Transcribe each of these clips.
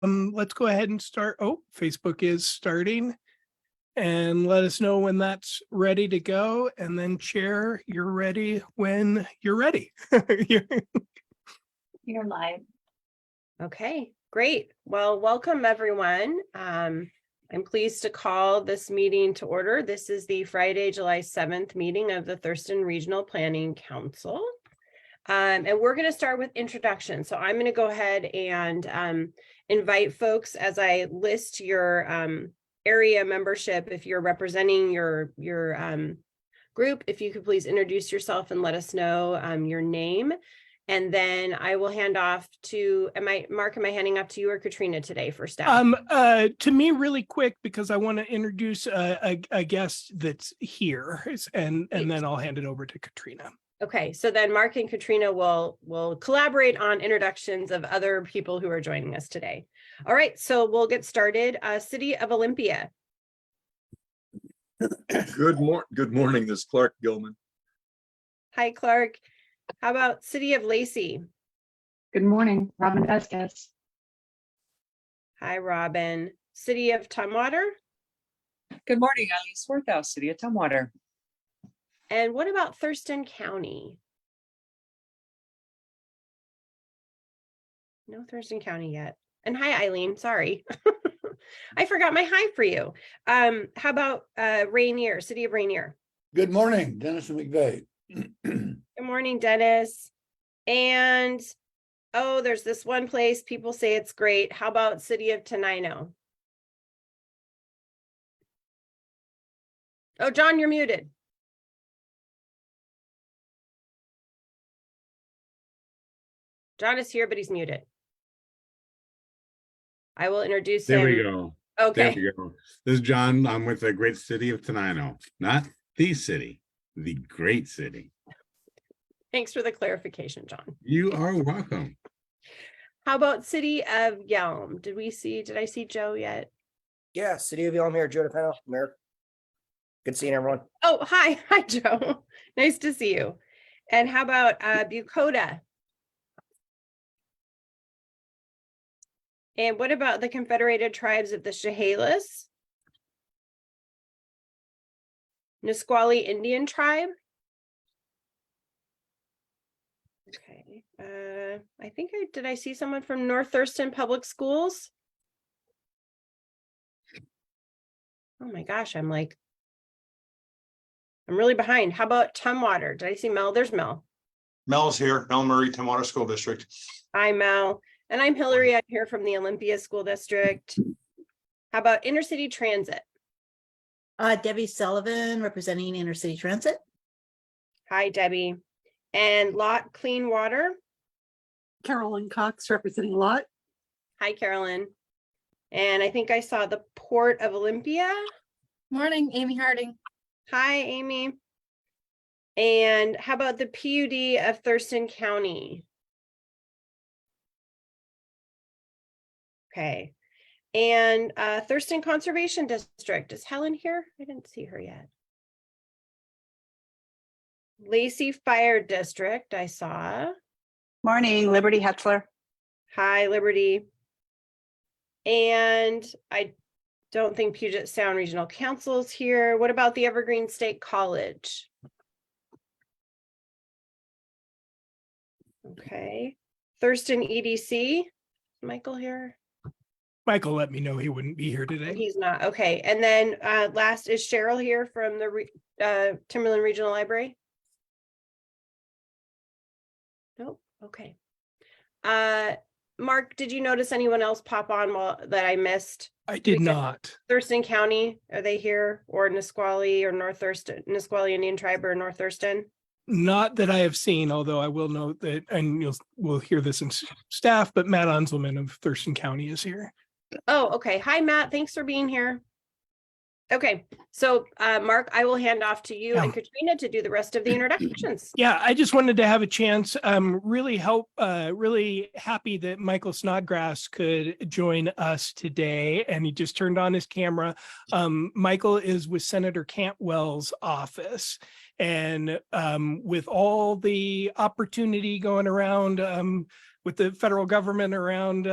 Let's go ahead and start. Oh, Facebook is starting. And let us know when that's ready to go. And then Chair, you're ready when you're ready. You're live. Okay, great. Well, welcome everyone. I'm pleased to call this meeting to order. This is the Friday, July 7th meeting of the Thurston Regional Planning Council. And we're going to start with introduction. So I'm going to go ahead and invite folks as I list your area membership. If you're representing your group, if you could please introduce yourself and let us know your name. And then I will hand off to, Mark, am I handing off to you or Katrina today for staff? To me really quick, because I want to introduce a guest that's here and then I'll hand it over to Katrina. Okay, so then Mark and Katrina will collaborate on introductions of other people who are joining us today. All right, so we'll get started. City of Olympia. Good morning, this is Clark Gilman. Hi, Clark. How about City of Lacey? Good morning, Robin Vasquez. Hi, Robin. City of Tumwater? Good morning, Eileen Swarthouse, City of Tumwater. And what about Thurston County? No Thurston County yet. And hi, Eileen, sorry. I forgot my hi for you. How about Rainier, City of Rainier? Good morning, Dennis and McVeigh. Good morning, Dennis. And, oh, there's this one place people say it's great. How about City of Tenino? Oh, John, you're muted. John is here, but he's muted. I will introduce him. There we go. Okay. There we go. This is John. I'm with the great city of Tenino, not the city, the great city. Thanks for the clarification, John. You are welcome. How about City of Yelm? Did I see Joe yet? Yeah, City of Yelm here, Joe DePeno, Mayor. Good seeing everyone. Oh, hi. Hi, Joe. Nice to see you. And how about Bucota? And what about the Confederated Tribes of the Chehalis? Nisqually Indian Tribe? Okay. I think did I see someone from North Thurston Public Schools? Oh my gosh, I'm really behind. How about Tumwater? Did I see Mel? There's Mel. Mel's here, Mel Murray, Tumwater School District. Hi, Mel. And I'm Hillary. I'm here from the Olympia School District. How about Intercity Transit? Debbie Sullivan, representing Intercity Transit. Hi, Debbie. And Lot Clean Water? Carolyn Cox, representing Lot. Hi, Carolyn. And I think I saw the Port of Olympia. Morning, Amy Harding. Hi, Amy. And how about the PUD of Thurston County? Okay. And Thurston Conservation District. Is Helen here? I didn't see her yet. Lacey Fire District, I saw. Morning, Liberty Hetzler. Hi, Liberty. And I don't think Puget Sound Regional Council is here. What about the Evergreen State College? Okay. Thurston EDC. Michael here? Michael let me know he wouldn't be here today. He's not. Okay. And then last is Cheryl here from the Timberland Regional Library. Nope. Okay. Mark, did you notice anyone else pop on that I missed? I did not. Thurston County, are they here? Or Nisqually or North Thurston, Nisqually Indian Tribe or North Thurston? Not that I have seen, although I will note that, and we'll hear this in staff, but Matt Unselman of Thurston County is here. Oh, okay. Hi, Matt. Thanks for being here. Okay, so Mark, I will hand off to you and Katrina to do the rest of the introductions. Yeah, I just wanted to have a chance. Really happy that Michael Snodgrass could join us today, and he just turned on his camera. Michael is with Senator Cantwell's office, and with all the opportunity going around with the federal government around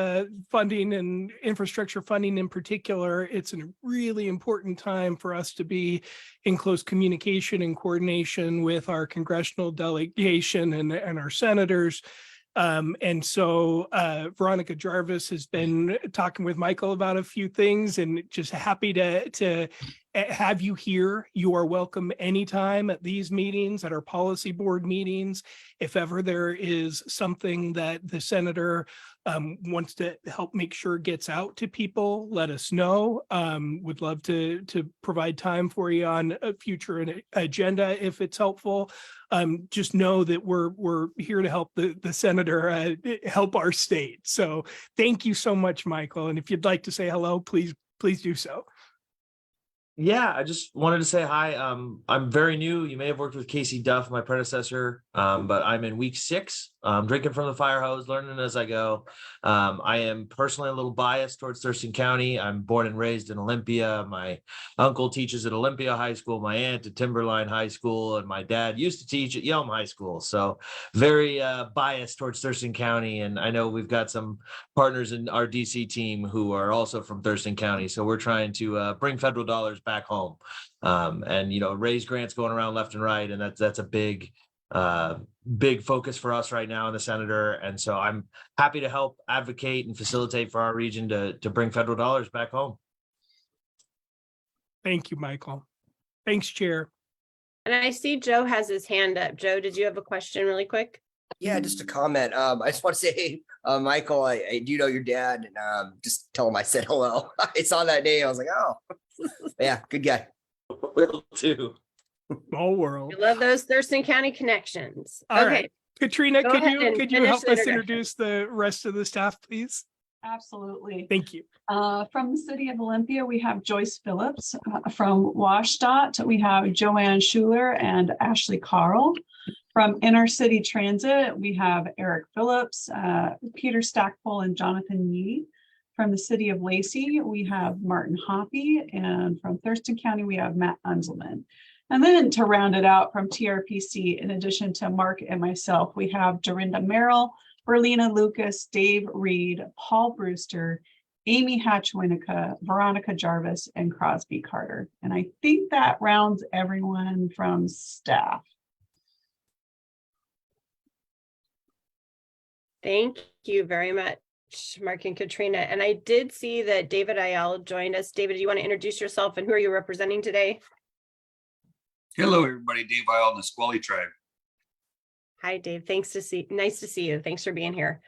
funding and infrastructure funding in particular, it's a really important time for us to be in close communication and coordination with our congressional delegation and our senators. And so Veronica Jarvis has been talking with Michael about a few things, and just happy to have you here. You are welcome anytime at these meetings, at our policy board meetings. If ever there is something that the senator wants to help make sure gets out to people, let us know. Would love to provide time for you on a future agenda if it's helpful. Just know that we're here to help the senator help our state. So thank you so much, Michael. And if you'd like to say hello, please do so. Yeah, I just wanted to say hi. I'm very new. You may have worked with Casey Duff, my predecessor, but I'm in week 6. Drinking from the fire hose, learning as I go. I am personally a little biased towards Thurston County. I'm born and raised in Olympia. My uncle teaches at Olympia High School, my aunt at Timberline High School, and my dad used to teach at Yelm High School. So very biased towards Thurston County. And I know we've got some partners in our DC team who are also from Thurston County. So we're trying to bring federal dollars back home and, raise grants going around left and right. And that's a big focus for us right now in the senator. And so I'm happy to help advocate and facilitate for our region to bring federal dollars back home. Thank you, Michael. Thanks, Chair. And I see Joe has his hand up. Joe, did you have a question really quick? Yeah, just a comment. I just want to say, Michael, I do know your dad, and just tell him I said hello. I saw that name. I was like, oh, yeah, good guy. Will do. Small world. I love those Thurston County connections. All Okay. right. Katrina, Go could ahead you and help finish us the introduction. introduce the rest of the staff, please? Absolutely. Thank you. From the city of Olympia, we have Joyce Phillips. From WashDOT, we have Joanne Schuler and Ashley Carl. From Inner City Transit, we have Eric Phillips, Peter Stackpole, and Jonathan Yee. From the city of Lacey, we have Martin Hoppy, and from Thurston County, we have Matt Unzelman. And then to round it out from TRPC, in addition to Mark and myself, we have Dorinda Merrill, Berlina Lucas, Dave Reed, Paul Brewster, Amy Hatch-Winica, Veronica Jarvis, and Crosby Carter. And I think that rounds everyone from staff. Thank you very much, Mark and Katrina. And I did see that David Ayala joined us. David, do you want to introduce yourself and who are you representing today? Hello, everybody. Dave Isle, the Nisqually tribe. Hi, Dave. Nice to see you. Thanks for being here.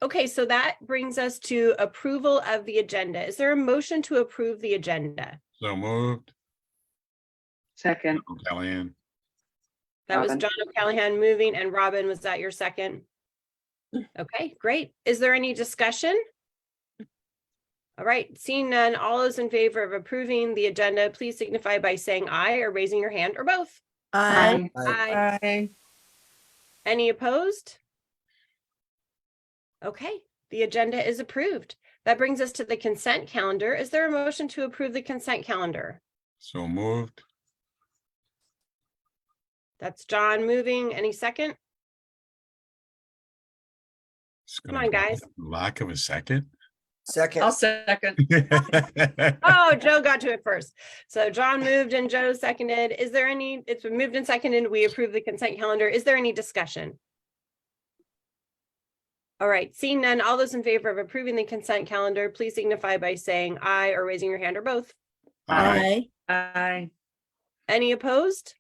Okay, so that brings us to approval of the agenda. Is there a motion to approve the agenda? So moved. Second. Callahan. That was Robin. John O'Callahan moving, and Robin, was that your second? Okay, great. Is there any discussion? All right, seeing none, all those in favor of approving the agenda, please signify by saying aye or raising your hand or both. Aye. Aye. Any opposed? Okay, the agenda is approved. That brings us to the consent calendar. Is there a motion to approve the consent calendar? So moved. That's John moving. Any second? Come on, guys. Lack of a second. Second. I'll second. Oh, Joe got to it first. So John moved and Joe seconded. Is there any, it's been moved and seconded. We approve the consent calendar. Is there any discussion? All right, seeing none, all those in favor of approving the consent calendar, please signify by saying aye or raising your hand or both. Aye. Aye. Any opposed?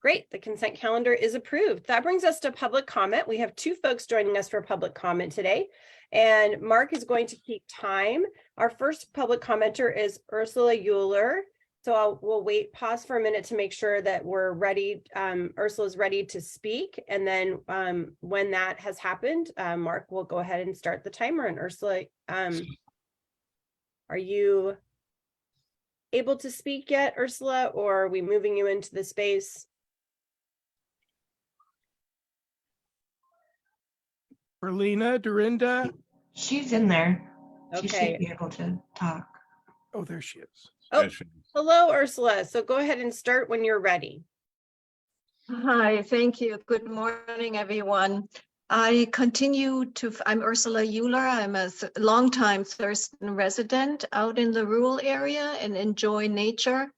Great, the consent calendar is approved. That brings us to public comment. We have 2 folks joining us for public comment today, and Mark is going to keep time. Our first public commenter is Ursula Euler. So we'll pause for a minute to make sure that we're ready. Ursula's ready to speak. And then when that has happened, Mark will go ahead and start the timer. And Ursula, are you able to speak yet, Ursula, or are we moving you into the space? Berlina, Dorinda. She's in there. She Okay. should be able to talk. Oh, there she is. Oh, hello, Ursula. So go ahead and start when you're ready. Hi, thank you. Good morning, everyone. I'm Ursula Euler. I'm a longtime Thurston resident out in the rural area and enjoy nature.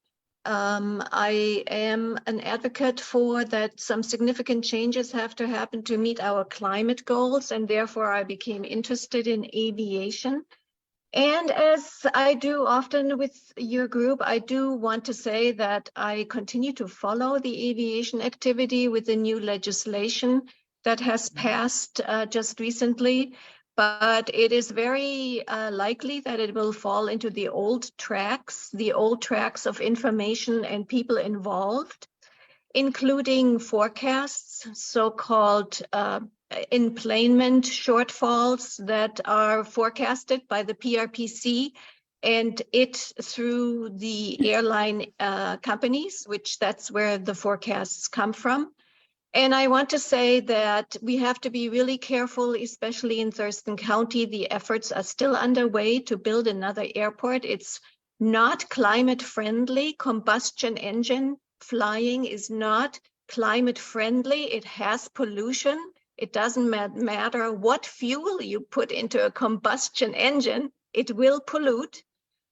I am an advocate for that some significant changes have to happen to meet our climate goals, and therefore I became interested in aviation. And as I do often with your group, I do want to say that I continue to follow the aviation activity with the new legislation that has passed just recently, but it is very likely that it will fall into the old tracks of information and people involved, including forecasts, so-called enplanement shortfalls that are forecasted by the PRPC and it through the airline companies, which that's where the forecasts come from. And I want to say that we have to be really careful, especially in Thurston County. The efforts are still underway to build another airport. It's not climate friendly. Combustion engine flying is not climate friendly. It has pollution. It doesn't matter what fuel you put into a combustion engine, it will pollute.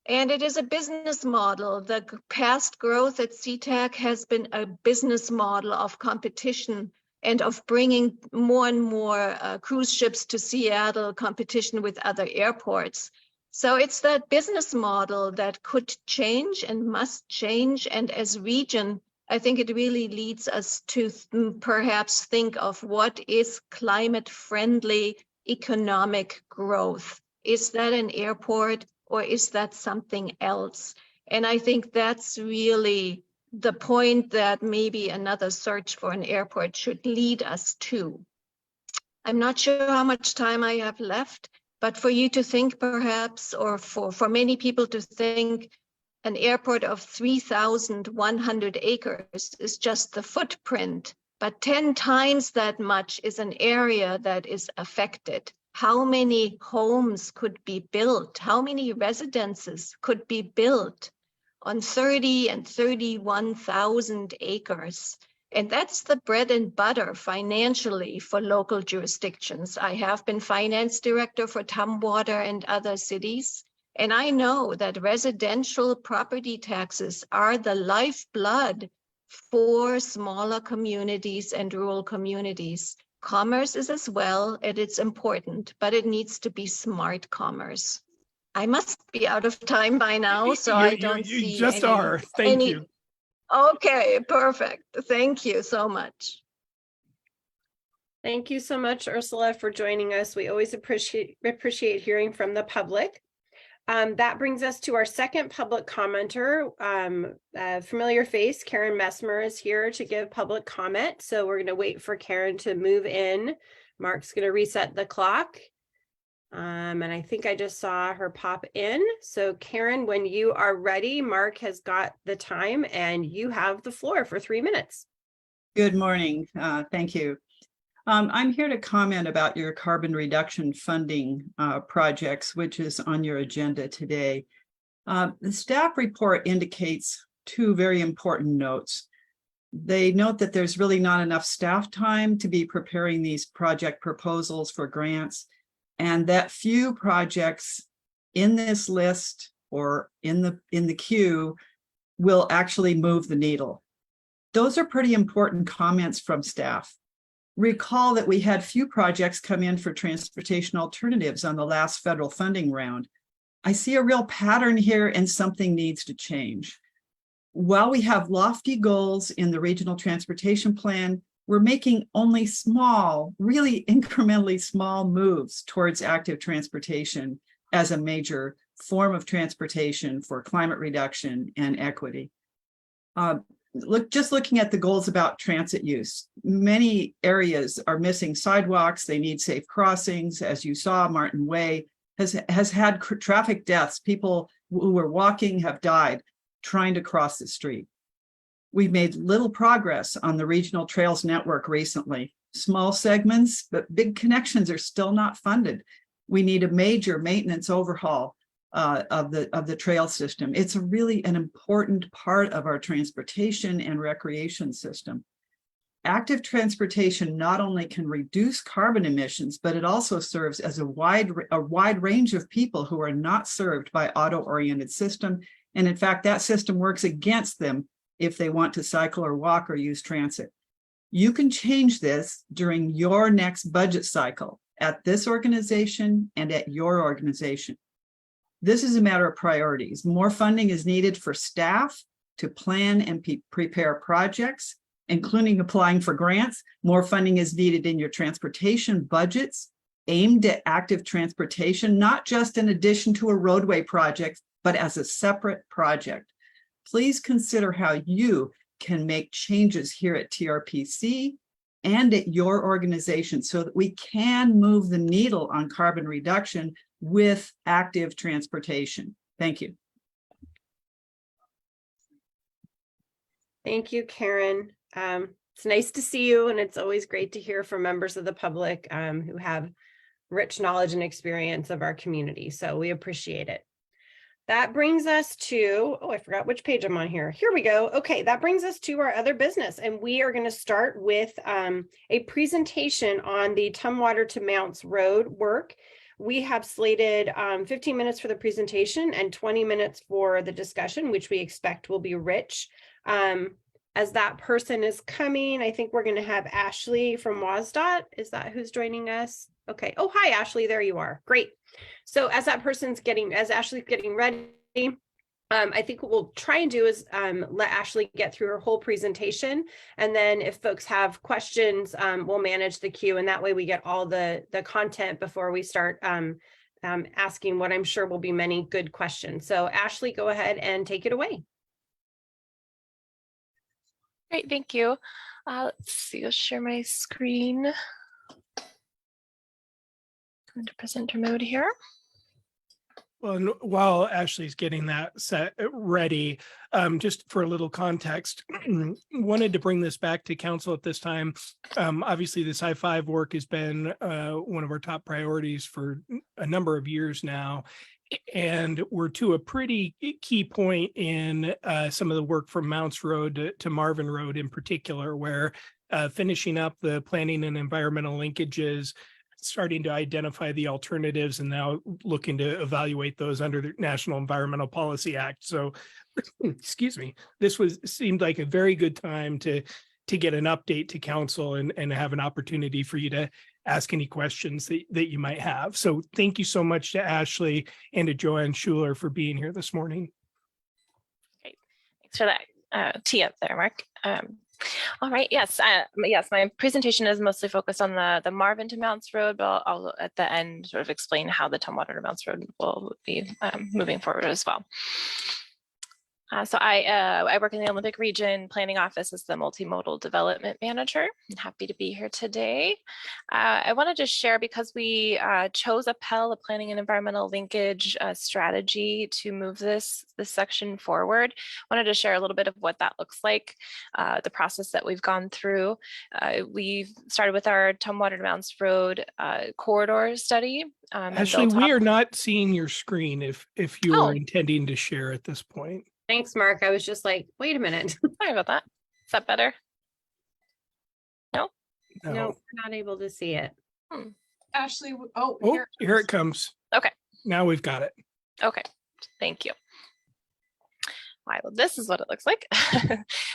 And it is a business model. The past growth at SeaTac has been a business model of competition and of bringing more and more cruise ships to Seattle, competition with other airports. So it's that business model that could change and must change. And as region, I think it really leads us to perhaps think of what is climate friendly economic growth. Is that an airport? Or is that something else? And I think that's really the point that maybe another search for an airport should lead us to. I'm not sure how much time I have left, but for you to think perhaps, or for many people to think, an airport of 3,100 acres is just the footprint, but 10 times that much is an area that is affected. How many homes could be built? How many residences could be built on 30 and 31,000 acres? And that's the bread and butter financially for local jurisdictions. I have been finance director for Tumwater and other cities. And I know that residential property taxes are the lifeblood for smaller communities and rural communities. Commerce is as well, and it's important, but it needs to be smart commerce. I must be out of time by now, so I don't see You just are. Thank you. Okay, perfect. Thank you so much. Thank you so much, Ursula, for joining us. We always appreciate hearing from the public. That brings us to our second public commenter. A familiar face, Karen Messmer, is here to give public comment. So we're going to wait for Karen to move in. Mark's going to reset the clock. And I think I just saw her pop in. So Karen, when you are ready, Mark has got the time and you have the floor for 3 minutes. Good morning. Thank you. I'm here to comment about your carbon reduction funding projects, which is on your agenda today. The staff report indicates two very important notes. They note that there's really not enough staff time to be preparing these project proposals for grants, and that few projects in this list or in the queue will actually move the needle. Those are pretty important comments from staff. Recall that we had few projects come in for transportation alternatives on the last federal funding round. I see a real pattern here and something needs to change. While we have lofty goals in the regional transportation plan, we're making only small, really incrementally small moves towards active transportation as a major form of transportation for climate reduction and equity. Just looking at the goals about transit use, many areas are missing sidewalks. They need safe crossings. As you saw, Martin Way has had traffic deaths. People who were walking have died trying to cross the street. We've made little progress on the regional trails network recently. Small segments, but big connections are still not funded. We need a major maintenance overhaul of the trail system. It's really an important part of our transportation and recreation system. Active transportation not only can reduce carbon emissions, but it also serves as a wide range of people who are not served by auto-oriented system. And in fact, that system works against them if they want to cycle or walk or use transit. You can change this during your next budget cycle at this organization and at your organization. This is a matter of priorities. More funding is needed for staff to plan and prepare projects, including applying for grants. More funding is needed in your transportation budgets aimed at active transportation, not just in addition to a roadway project, but as a separate project. Please consider how you can make changes here at TRPC and at your organization so that we can move the needle on carbon reduction with active transportation. Thank you. Thank you, Karen. It's nice to see you, and it's always great to hear from members of the public who have rich knowledge and experience of our community. So we appreciate it. That brings us to, oh, I forgot which page I'm on here. Here we go. Okay, that brings us to our other business. And we are going to start with a presentation on the Tumwater to Mounts Road work. We have slated 15 minutes for the presentation and 20 minutes for the discussion, which we expect will be rich. As that person is coming, I think we're going to have Ashley from WSDOT. Is that who's joining us? Okay. Oh, hi, Ashley. There you are. Great. So as Ashley's getting ready, I think what we'll try and do is let Ashley get through her whole presentation. And then if folks have questions, we'll manage the queue. And that way we get all the content before we start asking what I'm sure will be many good questions. So Ashley, go ahead and take it away. Great, thank you. Let's see, I'll share my screen. Go into presenter mode here. Well, and while Ashley's getting that set ready, just for a little context, wanted to bring this back to council at this time. Obviously, this I-5 work has been one of our top priorities for a number of years now. And we're to a pretty key point in some of the work from Mounts Road to Marvin Road in particular, where finishing up the planning and environmental linkages, starting to identify the alternatives, and now looking to evaluate those under the National Environmental Policy Act. So, excuse me, this seemed like a very good time to get an update to council and have an opportunity for you to ask any questions that you might have. So thank you so much to Ashley and to Joanne Schuler for being here this morning. Great. Thanks for that tee up there, Mark. All right, yes, my presentation is mostly focused on the Marvin to Mounts Road, but I'll at the end sort of explain how the Tumwater to Mounts Road will be moving forward as well. So I work in the Olympic Region Planning Office as the Multimodal Development Manager. I'm happy to be here today. I wanted to share, because we chose APEL, a Planning and Environmental Linkage strategy, to move this section forward. I wanted to share a little bit of what that looks like, the process that we've gone through. We've started with our Tumwater to Mounts Road corridor study. Actually, we are not seeing your screen if you are intending to share at this point. Thanks, Mark. I was just like, wait a minute. Sorry about that. Is that better? No? No, we're not able to see it. Ashley, here it comes. Okay. Now we've got it. Okay. Thank you. All right, well, this is what it looks like.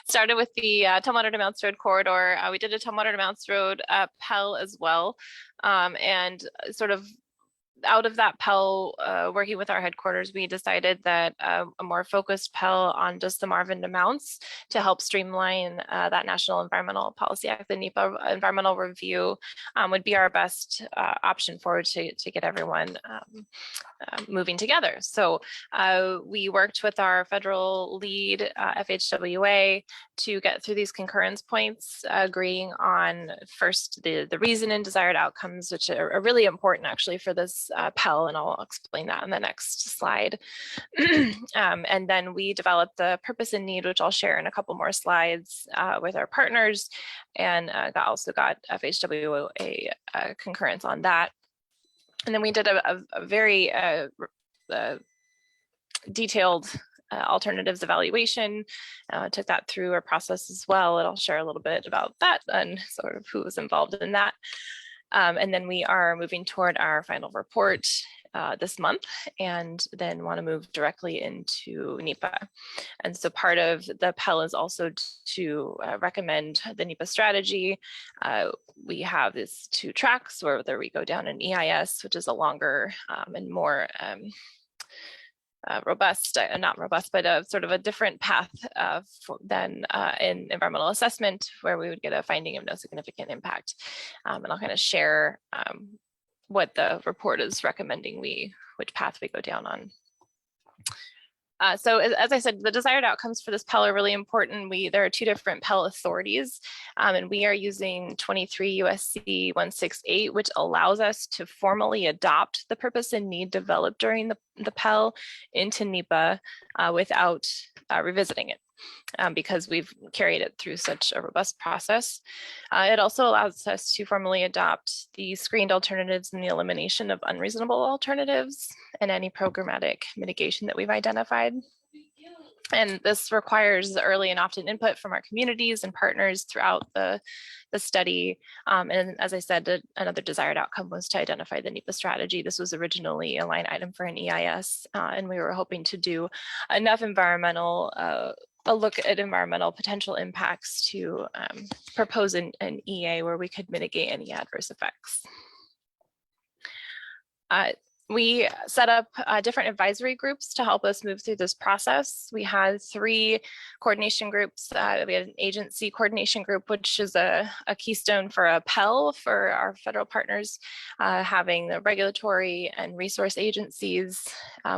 Started with the Tumwater to Mounts Road corridor. We did a Tumwater to Mounts Road PEL as well. And sort of out of that PEL, working with our headquarters, we decided that a more focused PEL on just the Marvin to Mounts to help streamline that National Environmental Policy Act, the NEPA environmental review, would be our best option forward to get everyone moving together. So we worked with our federal lead, FHWA, to get through these concurrence points, agreeing on first the reason and desired outcomes, which are really important actually for this PEL, and I'll explain that in the next slide. And then we developed the purpose and need, which I'll share in a couple more slides with our partners, and also got FHWA concurrence on that. And then we did a very detailed alternatives evaluation, took that through our process as well, and I'll share a little bit about that and sort of who was involved in that. And then we are moving toward our final report this month, and then want to move directly into NEPA. And so part of the Pell is also to recommend the NEPA strategy. We have these 2 tracks, whether we go down an EIS, which is a longer and more robust, not robust, but a sort of a different path than in environmental assessment, where we would get a finding of no significant impact. And I'll kind of share what the report is recommending which path we go down on. So as I said, the desired outcomes for this Pell are really important. There are 2 different Pell authorities, and we are using 23 USC 168, which allows us to formally adopt the purpose and need developed during the Pell into NEPA without revisiting it. Because we've carried it through such a robust process. It also allows us to formally adopt the screened alternatives and the elimination of unreasonable alternatives and any programmatic mitigation that we've identified. And this requires early and often input from our communities and partners throughout the study. And as I said, another desired outcome was to identify the NEPA strategy. This was originally a line item for an EIS, and we were hoping to do enough a look at environmental potential impacts to propose an EA where we could mitigate any adverse effects. We set up different advisory groups to help us move through this process. We had 3 coordination groups. We had an agency coordination group, which is a keystone for a Pell for our federal partners, having the regulatory and resource agencies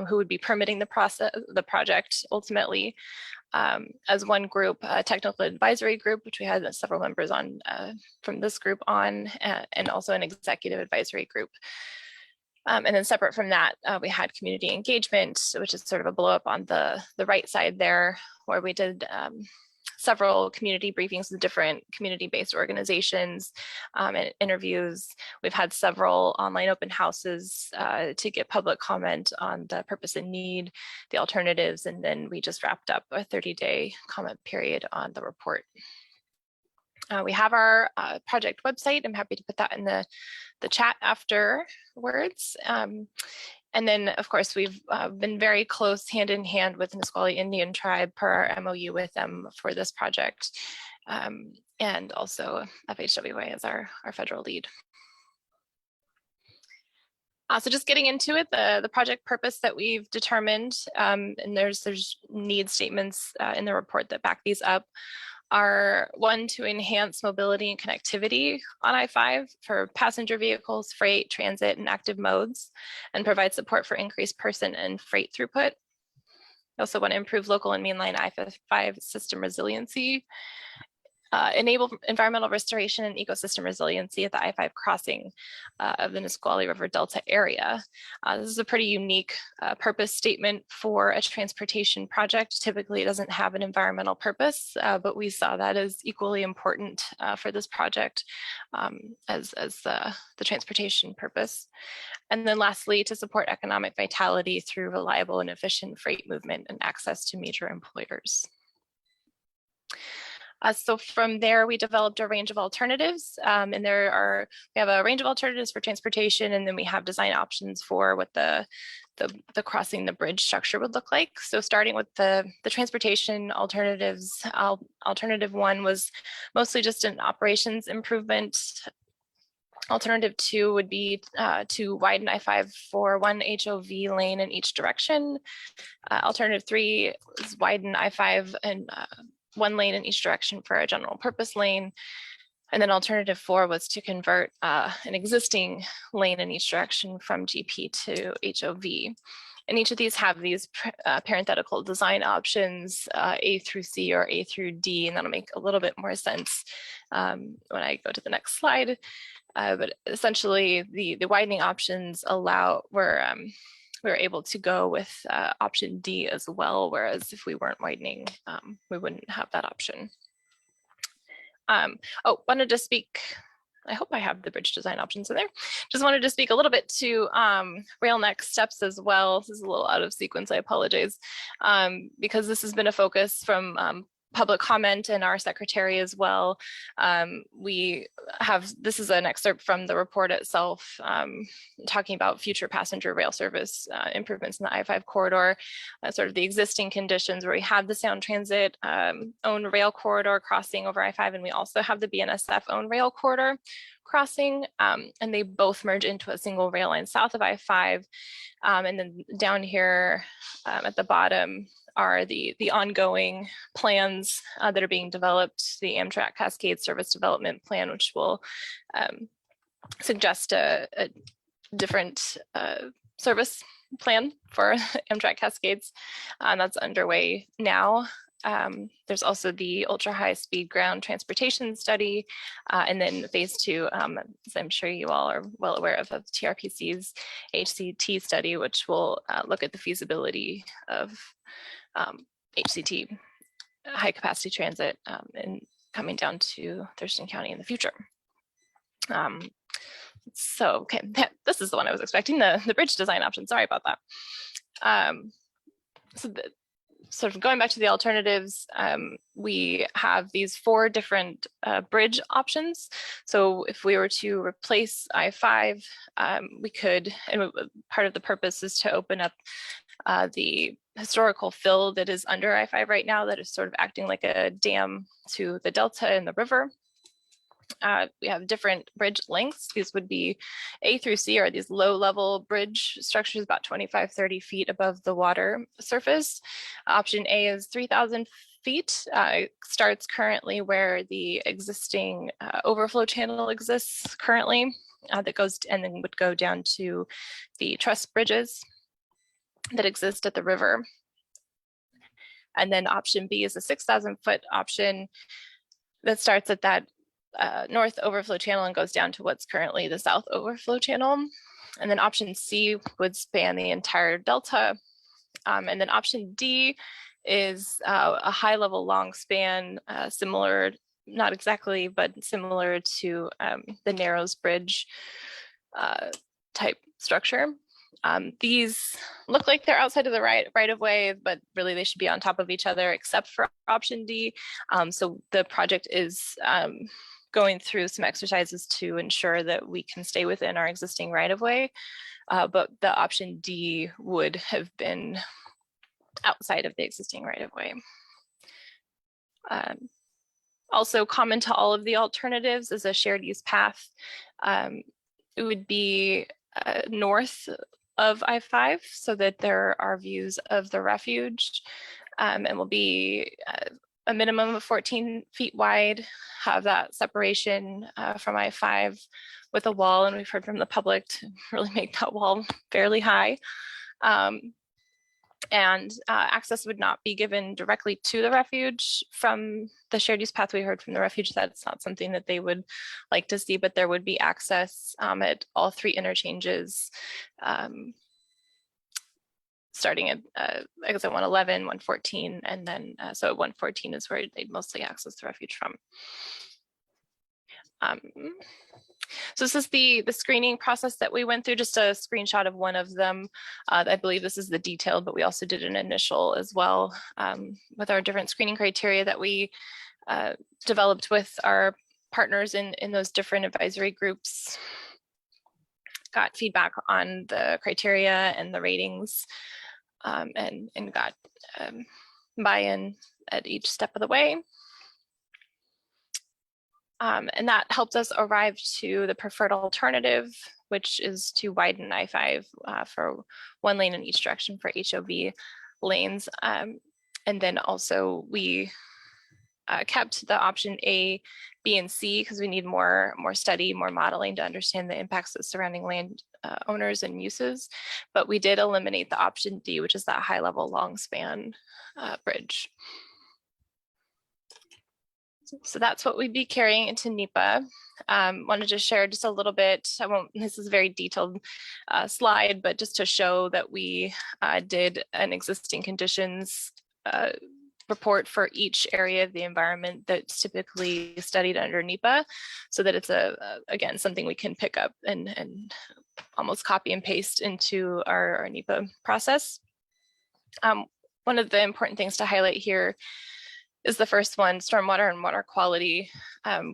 who would be permitting the project ultimately. As one group, a technical advisory group, which we had several members on from this group on, and also an executive advisory group. And then separate from that, we had community engagement, which is sort of a blow up on the right side there, where we did several community briefings with different community-based organizations and interviews. We've had several online open houses to get public comment on the purpose and need, the alternatives, and then we just wrapped up a 30-day comment period on the report. We have our project website. I'm happy to put that in the chat afterwards. And then, of course, we've been very close hand in hand with Nisqually Indian Tribe per our MOU with them for this project. And also FHWA as our federal lead. So just getting into it, the project purpose that we've determined, and there's need statements in the report that back these up, are 1, to enhance mobility and connectivity on I-5 for passenger vehicles, freight, transit, and active modes, and provide support for increased person and freight throughput. We also want to improve local and mainline I-5 system resiliency, enable environmental restoration and ecosystem resiliency at the I-5 crossing of the Nisqually River Delta area. This is a pretty unique purpose statement for a transportation project. Typically, it doesn't have an environmental purpose, but we saw that as equally important for this project as the transportation purpose. And then lastly, to support economic vitality through reliable and efficient freight movement and access to major employers. So from there, we developed a range of alternatives, and we have a range of alternatives for transportation, and then we have design options for what the crossing the bridge structure would look like. So starting with the transportation alternatives, alternative 1 was mostly just an operations improvement. Alternative 2 would be to widen I-5 for 1 HOV lane in each direction. Alternative 3 is widen I-5 and 1 lane in each direction for a general purpose lane. And then alternative 4 was to convert an existing lane in each direction from GP to HOV. And each of these have these parenthetical design options, A through C or A through D, and that'll make a little bit more sense when I go to the next slide. But essentially, the widening options we were able to go with option D as well, whereas if we weren't widening, we wouldn't have that option. Wanted to speak I hope I have the bridge design options in there. Just wanted to speak a little bit to rail next steps as well. This is a little out of sequence, I apologize, because this has been a focus from public comment and our secretary as well. This is an excerpt from the report itself, talking about future passenger rail service improvements in the I-5 corridor, sort of the existing conditions where we have the Sound Transit owned rail corridor crossing over I-5, and we also have the BNSF owned rail corridor crossing, and they both merge into a single rail line south of I-5. And then down here at the bottom are the ongoing plans that are being developed, the Amtrak Cascade Service Development Plan, which will suggest a different service plan for Amtrak Cascades, and that's underway now. There's also the ultra high speed ground transportation study, and then phase 2, as I'm sure you all are well aware of TRPC's HCT study, which will look at the feasibility of HCT, high capacity transit, and coming down to Thurston County in the future. Okay, this is the one I was expecting, the bridge design option. Sorry about that. Sort of going back to the alternatives, we have these 4 different bridge options. So if we were to replace I-5, we could, and part of the purpose is to open up the historical fill that is under I-5 right now, that is sort of acting like a dam to the delta and the river. We have different bridge lengths. These would be A through C, are these low level bridge structures about 25-30 feet above the water surface. Option A is 3,000 feet. It starts currently where the existing overflow channel exists currently, that goes and then would go down to the truss bridges that exist at the river. And then option B is a 6,000 foot option that starts at that north overflow channel and goes down to what's currently the south overflow channel. And then option C would span the entire delta. And then option D is a high level long span, similar, not exactly, but similar to the Narrows Bridge type structure. These look like they're outside of the right of way, but really they should be on top of each other except for option D. So the project is going through some exercises to ensure that we can stay within our existing right of way, but the option D would have been outside of the existing right of way. Also common to all of the alternatives is a shared use path. It would be north of I-5 so that there are views of the refuge, and will be a minimum of 14 feet wide, have that separation from I-5 with a wall, and we've heard from the public to really make that wall fairly high. And access would not be given directly to the refuge from the shared use path. We heard from the refuge that it's not something that they would like to see, but there would be access at all 3 interchanges, starting at, I guess at 111, 114, and then so at 114 is where they'd mostly access the refuge from. So this is the screening process that we went through, just a screenshot of one of them. I believe this is the detailed, but we also did an initial as well with our different screening criteria that we developed with our partners in those different advisory groups. Got feedback on the criteria and the ratings, and got buy-in at each step of the way. And that helped us arrive to the preferred alternative, which is to widen I-5 for 1 lane in each direction for HOV lanes. And then also we kept the option A, B, and C because we need more study, more modeling to understand the impacts of surrounding land owners and uses. But we did eliminate the option D, which is that high level long span bridge. So that's what we'd be carrying into NEPA. Wanted to share just a little bit. This is a very detailed slide, but just to show that we did an existing conditions report for each area of the environment that's typically studied under NEPA, so that it's again, something we can pick up and almost copy and paste into our NEPA process. One of the important things to highlight here is the first one, stormwater and water quality.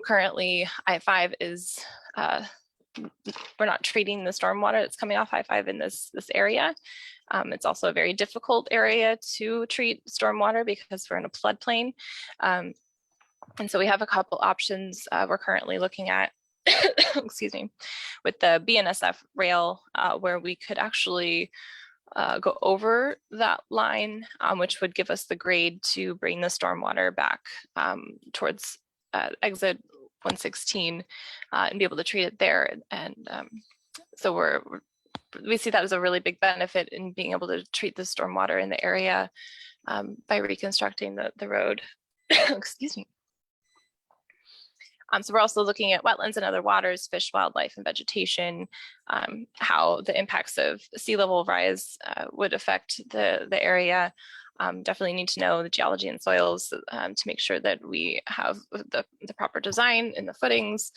Currently, I-5 is, we're not treating the stormwater that's coming off I-5 in this area. It's also a very difficult area to treat stormwater because we're in a floodplain. And so we have a couple options we're currently looking at, excuse me, with the BNSF rail, where we could actually go over that line, which would give us the grade to bring the stormwater back towards exit 116 and be able to treat it there. And so we see that as a really big benefit in being able to treat the stormwater in the area by reconstructing the road. Excuse me. So we're also looking at wetlands and other waters, fish, wildlife, and vegetation, how the impacts of sea level rise would affect the area. Definitely need to know the geology and soils to make sure that we have the proper design in the footings,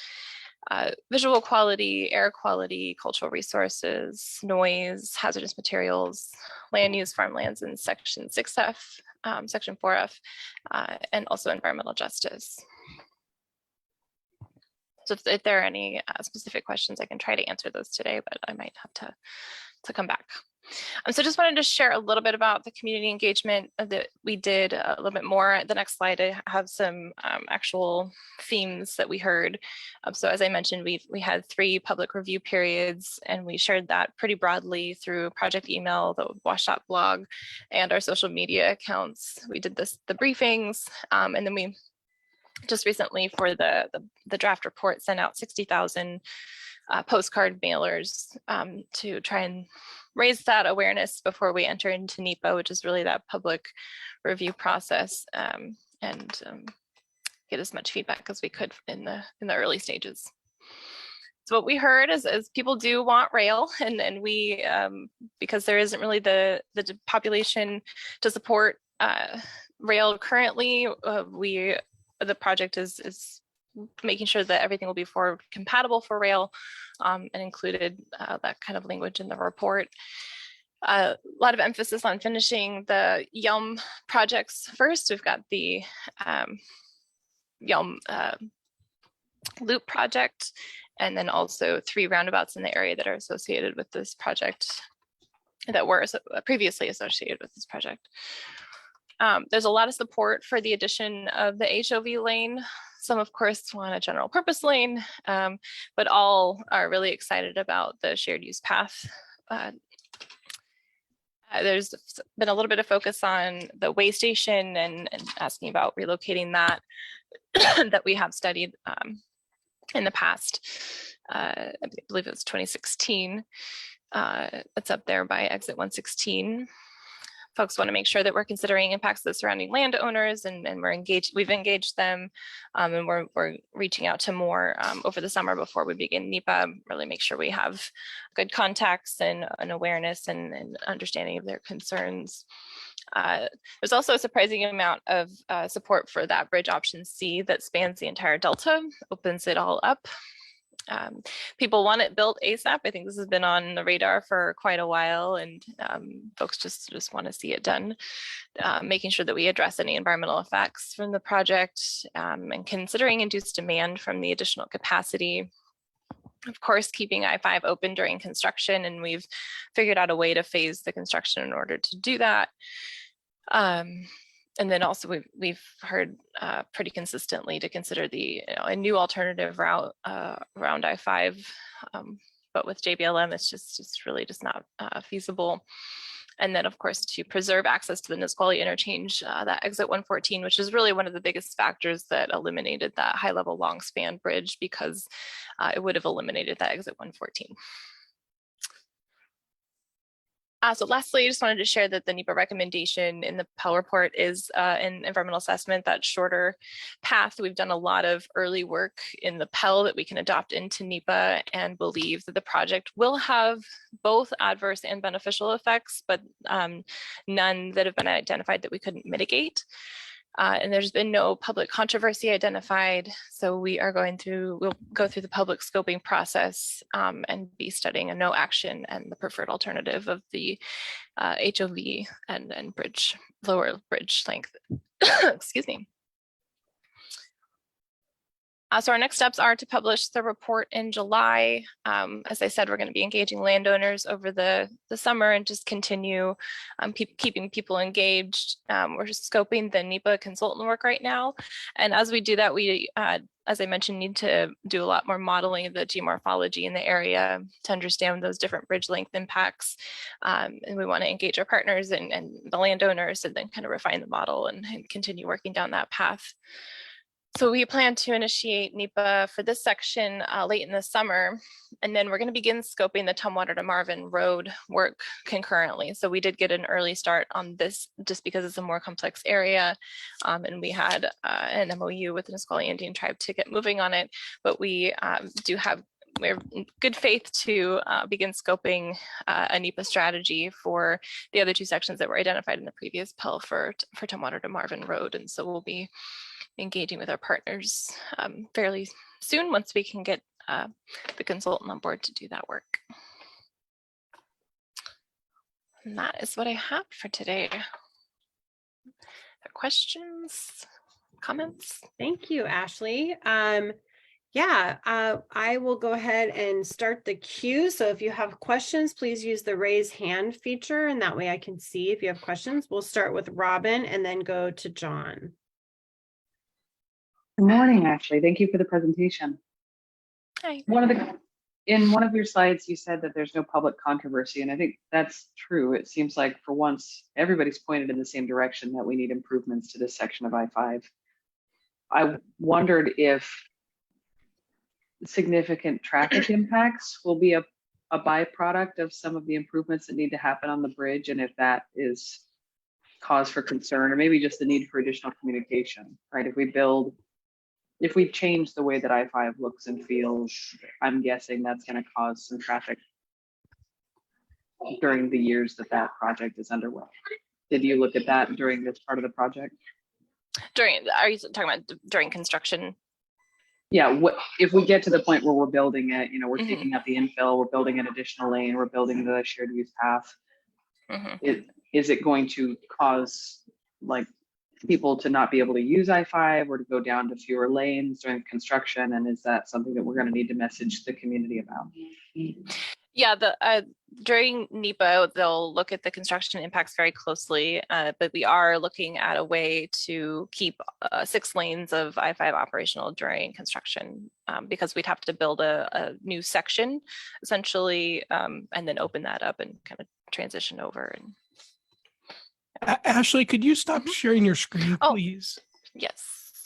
visual quality, air quality, cultural resources, noise, hazardous materials, land use, farmlands in section 6F, section 4F, and also environmental justice. So if there are any specific questions, I can try to answer those today, but I might have to come back. So just wanted to share a little bit about the community engagement that we did, a little bit more. The next slide, I have some actual themes that we heard. So as I mentioned, we had 3 public review periods, and we shared that pretty broadly through project email, the WashDOT blog, and our social media accounts. We did the briefings, and then we just recently for the draft report sent out 60,000 postcard mailers to try and raise that awareness before we enter into NEPA, which is really that public review process, and get as much feedback as we could in the early stages. So what we heard is people do want rail, and we because there isn't really the population to support rail currently, the project is making sure that everything will be forward compatible for rail, and included that kind of language in the report. A lot of emphasis on finishing the Yelm projects first. We've got the Yelm Loop project, and then also 3 roundabouts in the area that are associated with this project that were previously associated with this project. There's a lot of support for the addition of the HOV lane. Some, of course, want a general purpose lane, but all are really excited about the shared use path. There's been a little bit of focus on the way station and asking about relocating that that we have studied in the past. I believe it was 2016. It's up there by exit 116. Folks want to make sure that we're considering impacts to the surrounding landowners, and we've engaged them, and we're reaching out to more over the summer before we begin NEPA, really make sure we have good contacts and an awareness and understanding of their concerns. There's also a surprising amount of support for that bridge option C that spans the entire Delta, opens it all up. People want it built ASAP. I think this has been on the radar for quite a while, and folks just want to see it done. Making sure that we address any environmental effects from the project, and considering induced demand from the additional capacity. Of course, keeping I-5 open during construction, and we've figured out a way to phase the construction in order to do that. And then also we've heard pretty consistently to consider a new alternative route around I-5, but with JBLM, it's just really not feasible. And then, of course, to preserve access to the Nisqually interchange, that exit 114, which is really one of the biggest factors that eliminated that high-level long span bridge, because it would have eliminated that exit 114. So lastly, I just wanted to share that the NEPA recommendation in the Pell report is an environmental assessment, that shorter path. We've done a lot of early work in the Pell that we can adopt into NEPA, and believe that the project will have both adverse and beneficial effects, but none that have been identified that we couldn't mitigate. And there's been no public controversy identified. So we'll go through the public scoping process and be studying a no action and the preferred alternative of the HOV and lower bridge length. Excuse me. So our next steps are to publish the report in July. As I said, we're going to be engaging landowners over the summer and just continue keeping people engaged. We're just scoping the NEPA consultant work right now. And as we do that, we, as I mentioned, need to do a lot more modeling of the geomorphology in the area to understand those different bridge length impacts. And we want to engage our partners and the landowners and then kind of refine the model and continue working down that path. So we plan to initiate NEPA for this section late in the summer, and then we're going to begin scoping the Tumwater to Marvin Road work concurrently. So we did get an early start on this just because it's a more complex area, and we had an MOU with the Nisqually Indian Tribe to get moving on it, but we we're in good faith to begin scoping a NEPA strategy for the other two sections that were identified in the previous PEL for Tumwater to Marvin Road. And so we'll be engaging with our partners fairly soon once we can get the consultant on board to do that work. And that is what I have for today. Questions, comments? Thank you, Ashley. I will go ahead and start the queue. So if you have questions, please use the raise hand feature, and that way I can see if you have questions. We'll start with Robin and then go to John. Good morning, Ashley. Thank you for the presentation. Hi. In one of your slides, you said that there's no public controversy, and I think that's true. It seems like for once, everybody's pointed in the same direction that we need improvements to this section of I-5. I wondered if significant traffic impacts will be a byproduct of some of the improvements that need to happen on the bridge, and if that is cause for concern, or maybe just the need for additional communication, right? If we change the way that I-5 looks and feels, I'm guessing that's going to cause some traffic during the years that project is underway. Did you look at that during this part of the project? Are you talking about during construction? Yeah, if we get to the point where we're building it, we're taking out the infill, we're building an additional lane, we're building the shared use path. Is it going to cause people to not be able to use I-5 or to go down to fewer lanes during construction? And is that something that we're going to need to message the community about? Yeah, during NEPA, they'll look at the construction impacts very closely, but we are looking at a way to keep 6 lanes of I-5 operational during construction because we'd have to build a new section essentially, and then open that up and kind of transition over. And Ashley, could you stop sharing your screen, please? Yes.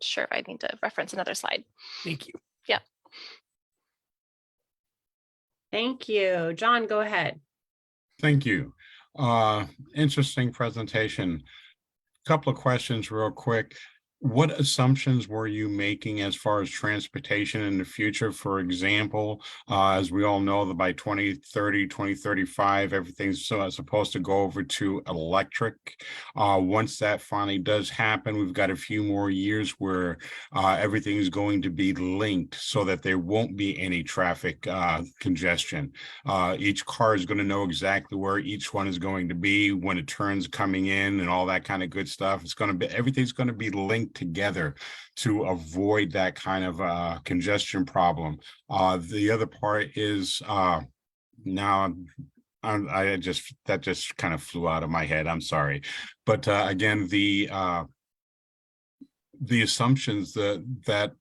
Sure, I need to reference another slide. Thank you. Yeah. Thank you. John, go ahead. Thank you. Interesting presentation. Couple of questions real quick. What assumptions were you making as far as transportation in the future? For example, as we all know, that by 2030, 2035, everything's supposed to go over to electric. Once that finally does happen, we've got a few more years where everything is going to be linked so that there won't be any traffic congestion. Each car is going to know exactly where each one is going to be when it turns coming in and all that kind of good stuff. Everything's going to be linked together to avoid that kind of congestion problem. The other part is now that just kind of flew out of my head. I'm sorry, but again, the assumptions that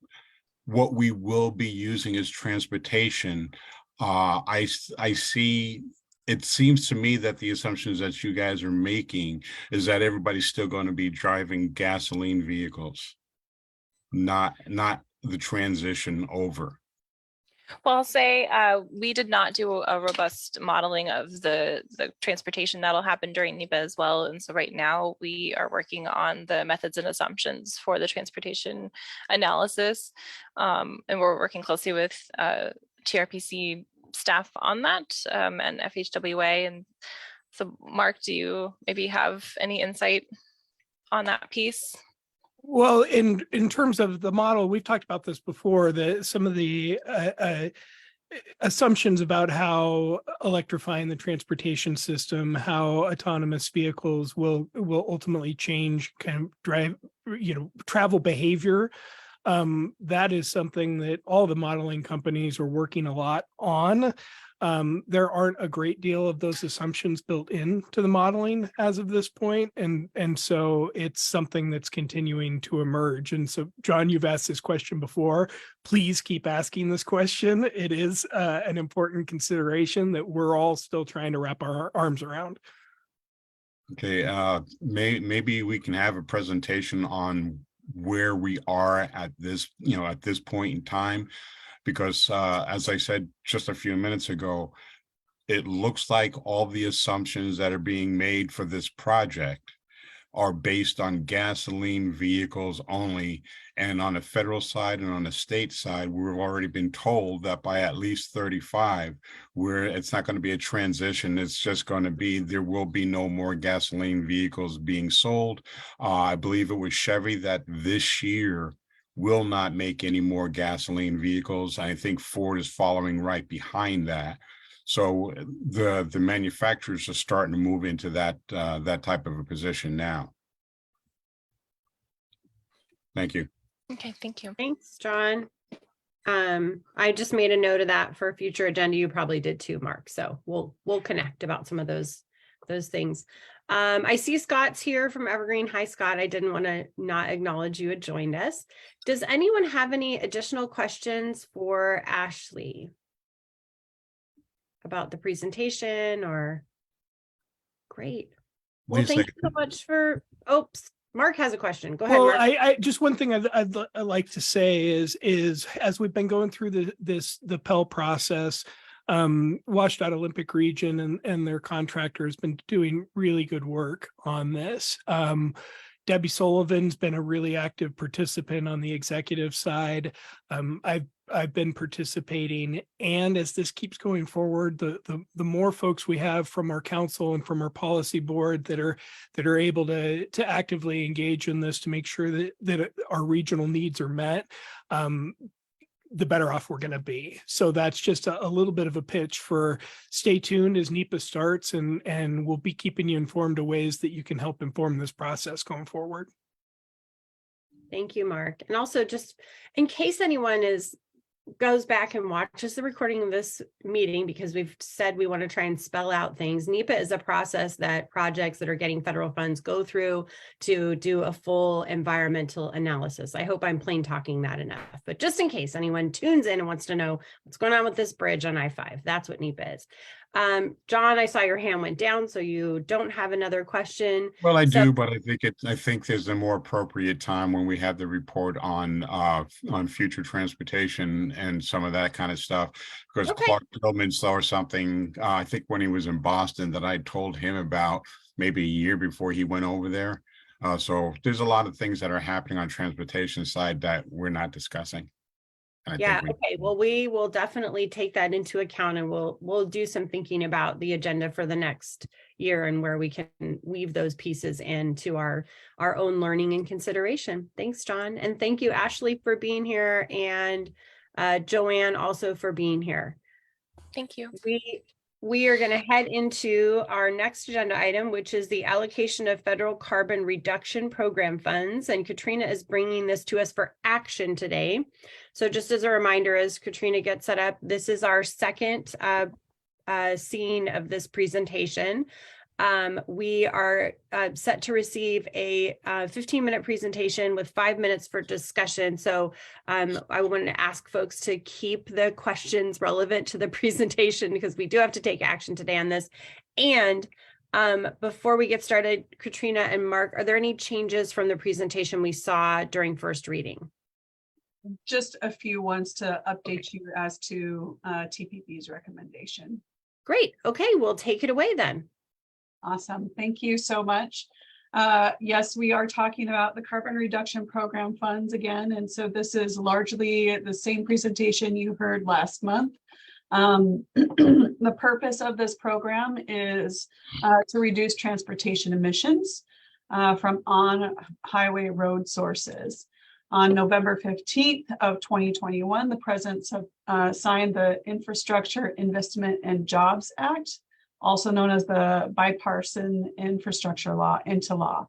what we will be using as transportation, I see. It seems to me that the assumptions that you guys are making is that everybody's still going to be driving gasoline vehicles, not the transition over. Well, I'll say we did not do a robust modeling of the transportation that'll happen during NEPA as well. And so right now we are working on the methods and assumptions for the transportation analysis. And we're working closely with TRPC staff on that and FHWA. And so Mark, do you maybe have any insight? on that piece? Well, in terms of the model, we've talked about this before, that some of the assumptions about how electrifying the transportation system, how autonomous vehicles will ultimately change kind of drive, travel behavior. That is something that all the modeling companies are working a lot on. There aren't a great deal of those assumptions built into the modeling as of this point. And so it's something that's continuing to emerge. And so, John, you've asked this question before. Please keep asking this question. It is an important consideration that we're all still trying to wrap our arms around. Okay, maybe we can have a presentation on where we are at this, at this point in time. Because as I said just a few minutes ago, it looks like all the assumptions that are being made for this project are based on gasoline vehicles only. And on the federal side and on the state side, we've already been told that by at least 35, where it's not going to be a transition, it's just going to be, there will be no more gasoline vehicles being sold. I believe it was Chevy that this year will not make any more gasoline vehicles. I think Ford is following right behind that. So the manufacturers are starting to move into that type of a position now. Thank you. Okay, thank you. Thanks, John. I just made a note of that for a future agenda. You probably did too, Mark. So we'll connect about some of those things. I see Scott's here from Evergreen. Hi, Scott. I didn't want to not acknowledge you had joined us. Does anyone have any additional questions for Ashley about the presentation or? Great. Well, thank you so much for, oops, Mark has a question. Go ahead, Well, Mark. I just one thing I'd like to say is as we've been going through the Pell process, WashDOT Olympic Region and their contractor has been doing really good work on this. Debbie Sullivan's been a really active participant on the executive side. I've been participating, and as this keeps going forward, the more folks we have from our council and from our policy board that are able to actively engage in this to make sure that our regional needs are met, the better off we're going to be. So that's just a little bit of a pitch for stay tuned as NEPA starts, and we'll be keeping you informed of ways that you can help inform this process going forward. Thank you, Mark. And also, just in case anyone goes back and watches the recording of this meeting, because we've said we want to try and spell out things. NEPA is a process that projects that are getting federal funds go through to do a full environmental analysis. I hope I'm plain talking that enough, but just in case anyone tunes in and wants to know what's going on with this bridge on I-5, that's what NEPA is. John, I saw your hand went down, so you don't have another question. Well, I do, but I think there's a more appropriate time when we have the report on future transportation and some of that kind of stuff. Because Clark Gilman saw something, I think when he was in Boston, that I told him about maybe a year before he went over there. So there's a lot of things that are happening on transportation side that we're not discussing. Yeah, okay. Well, we will definitely take that into account, and we'll do some thinking about the agenda for the next year and where we can weave those pieces into our own learning and consideration. Thanks, John. And thank you, Ashley, for being here, and Joanne also for being here. Thank you. We are going to head into our next agenda item, which is the allocation of federal carbon reduction program funds. And Katrina is bringing this to us for action today. So just as a reminder, as Katrina gets set up, this is our second scene of this presentation. We are set to receive a 15-minute presentation with 5 minutes for discussion. So I want to ask folks to keep the questions relevant to the presentation, because we do have to take action today on this. And before we get started, Katrina and Mark, are there any changes from the presentation we saw during first reading? Just a few ones to update you as to TPP's recommendation. Great. Okay, we'll take it away then. Awesome. Thank you so much. Yes, we are talking about the carbon reduction program funds again. And so this is largely the same presentation you heard last month. The purpose of this program is to reduce transportation emissions. from on-highway road sources. On November 15th of 2021, the presidents have signed the Infrastructure Investment and Jobs Act, also known as the Bipartisan Infrastructure Law, into law.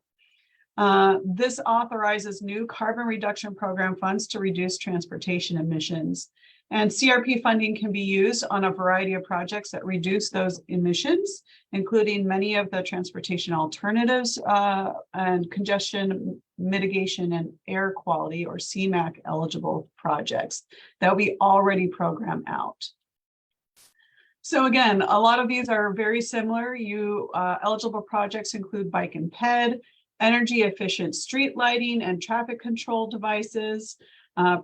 This authorizes new carbon reduction program funds to reduce transportation emissions. And CRP funding can be used on a variety of projects that reduce those emissions, including many of the transportation alternatives and congestion mitigation and air quality, or CMAQ eligible projects that we already program out. So again, a lot of these are very similar. Eligible projects include bike and ped, energy efficient street lighting and traffic control devices,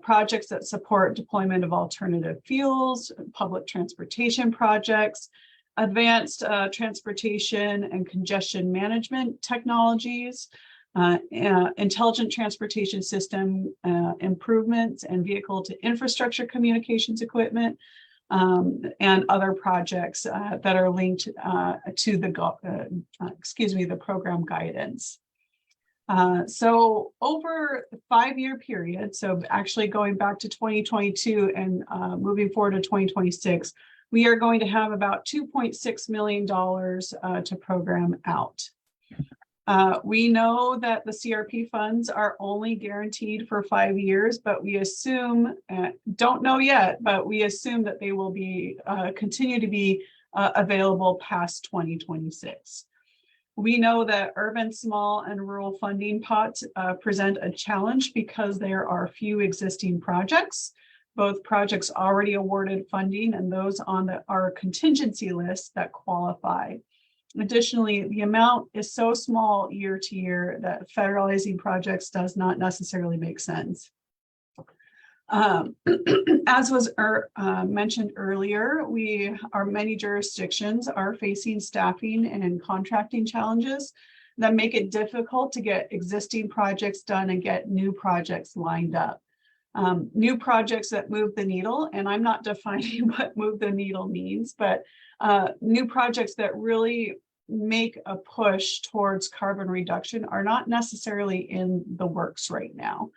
projects that support deployment of alternative fuels, public transportation projects, advanced transportation and congestion management technologies, intelligent transportation system improvements and vehicle to infrastructure communications equipment, and other projects that are linked to the program guidance. So over a 5-year period, so actually going back to 2022 and moving forward to 2026, we are going to have about $2.6 million to program out. We know that the CRP funds are only guaranteed for 5 years, but we assume, don't know yet, but we assume that they will be continue to be available past 2026. We know that urban, small, and rural funding pots present a challenge because there are few existing projects, both projects already awarded funding and those on our contingency list that qualify. Additionally, the amount is so small year to year that federalizing projects does not necessarily make sense. As was mentioned earlier, many jurisdictions are facing staffing and contracting challenges that make it difficult to get existing projects done and get new projects lined up. New projects that move the needle, and I'm not defining what move the needle means, but new projects that really make a push towards carbon reduction are not necessarily in the works right now.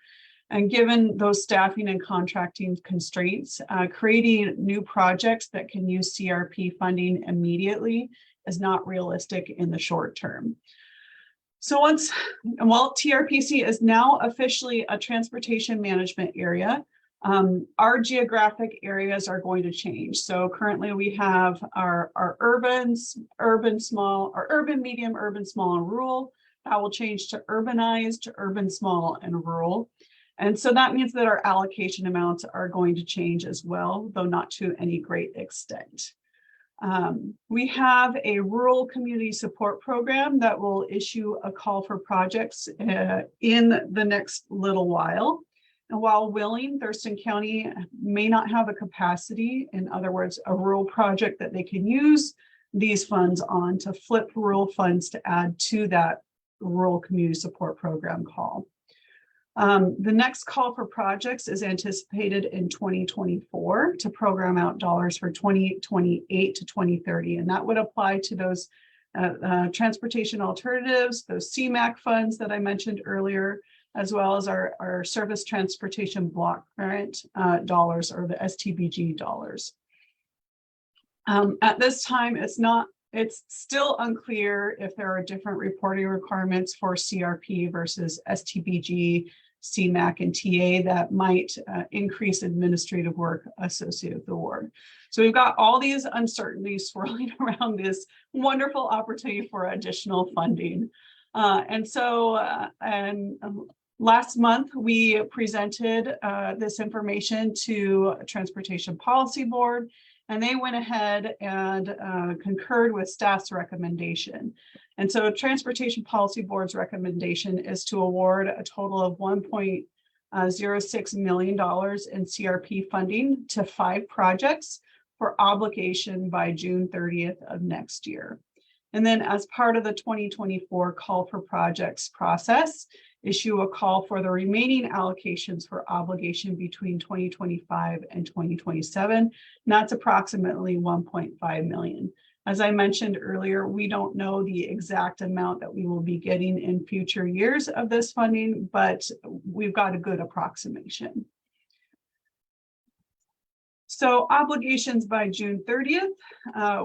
And given those staffing and contracting constraints, creating new projects that can use CRP funding immediately is not realistic in the short term. So while TRPC is now officially a transportation management area, our geographic areas are going to change. So currently we have our urban, small, or urban, medium, urban, small, and rural. That will change to urbanized, urban, small, and rural. And so that means that our allocation amounts are going to change as well, though not to any great extent. We have a rural community support program that will issue a call for projects in the next little while. And while willing, Thurston County may not have a capacity, in other words, a rural project that they can use these funds on to flip rural funds to add to that rural community support program call. The next call for projects is anticipated in 2024 to program out dollars for 2028 to 2030. And that would apply to those transportation alternatives, those CMAQ funds that I mentioned earlier, as well as our service transportation block grant dollars, or the STBG dollars. At this time, it's still unclear if there are different reporting requirements for CRP versus STBG, CMAQ, and TA that might increase administrative work associated with the award. So we've got all these uncertainties swirling around this wonderful opportunity for additional funding. Last month, we presented this information to Transportation Policy Board, and they went ahead and concurred with staff's recommendation. And so Transportation Policy Board's recommendation is to award a total of $1.06 million in CRP funding to 5 projects for obligation by June 30th of next year. And then as part of the 2024 call for projects process, issue a call for the remaining allocations for obligation between 2025 and 2027. And that's approximately $1.5 million. As I mentioned earlier, we don't know the exact amount that we will be getting in future years of this funding, but we've got a good approximation. So obligations by June 30th,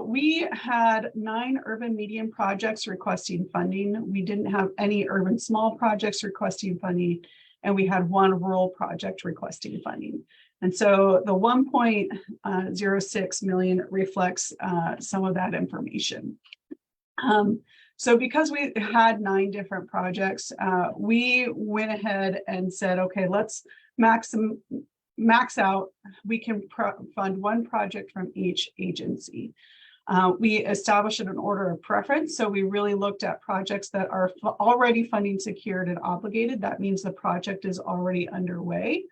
we had 9 urban medium projects requesting funding. We didn't have any urban small projects requesting funding, and we had 1 rural project requesting funding. And so the 1.06 million reflects some of that information. So because we had 9 different projects, we went ahead and said, okay, let's max out. We can fund 1 project from each agency. We established an order of preference. So we really looked at projects that are already funding secured and obligated. That means the project is already underway.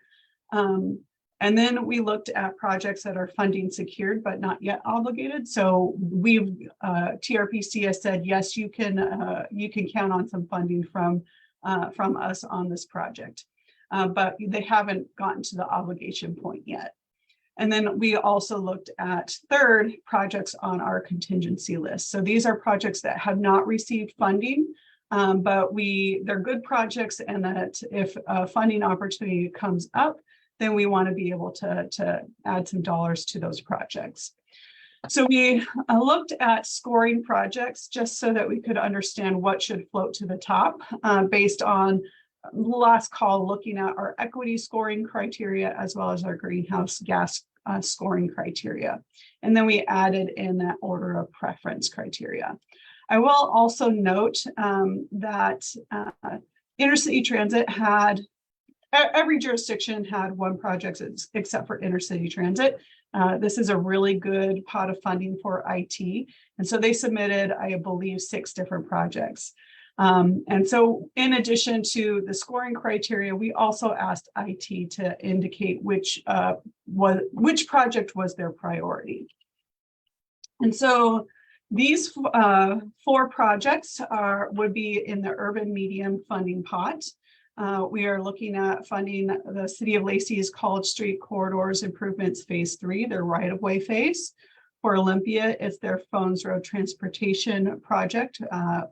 And then we looked at projects that are funding secured but not yet obligated. So we've TRPC has said, yes, you can count on some funding from us on this project, but they haven't gotten to the obligation point yet. And then we also looked at third projects on our contingency list. So these are projects that have not received funding, but they're good projects, and that if a funding opportunity comes up, then we want to be able to add some dollars to those projects. So we looked at scoring projects just so that we could understand what should float to the top based on last call, looking at our equity scoring criteria as well as our greenhouse gas scoring criteria. And then we added in that order of preference criteria. I will also note that Intercity Transit had every jurisdiction had 1 project except for Intercity Transit. This is a really good pot of funding for IT. And so they submitted, I believe, 6 different projects. And so in addition to the scoring criteria, we also asked IT to indicate which project was their priority. And so these 4 projects would be in the urban medium funding pot. We are looking at funding the City of Lacey's College Street Corridors Improvements Phase 3, their right-of-way phase. For Olympia, it's their Phones Road Transportation Project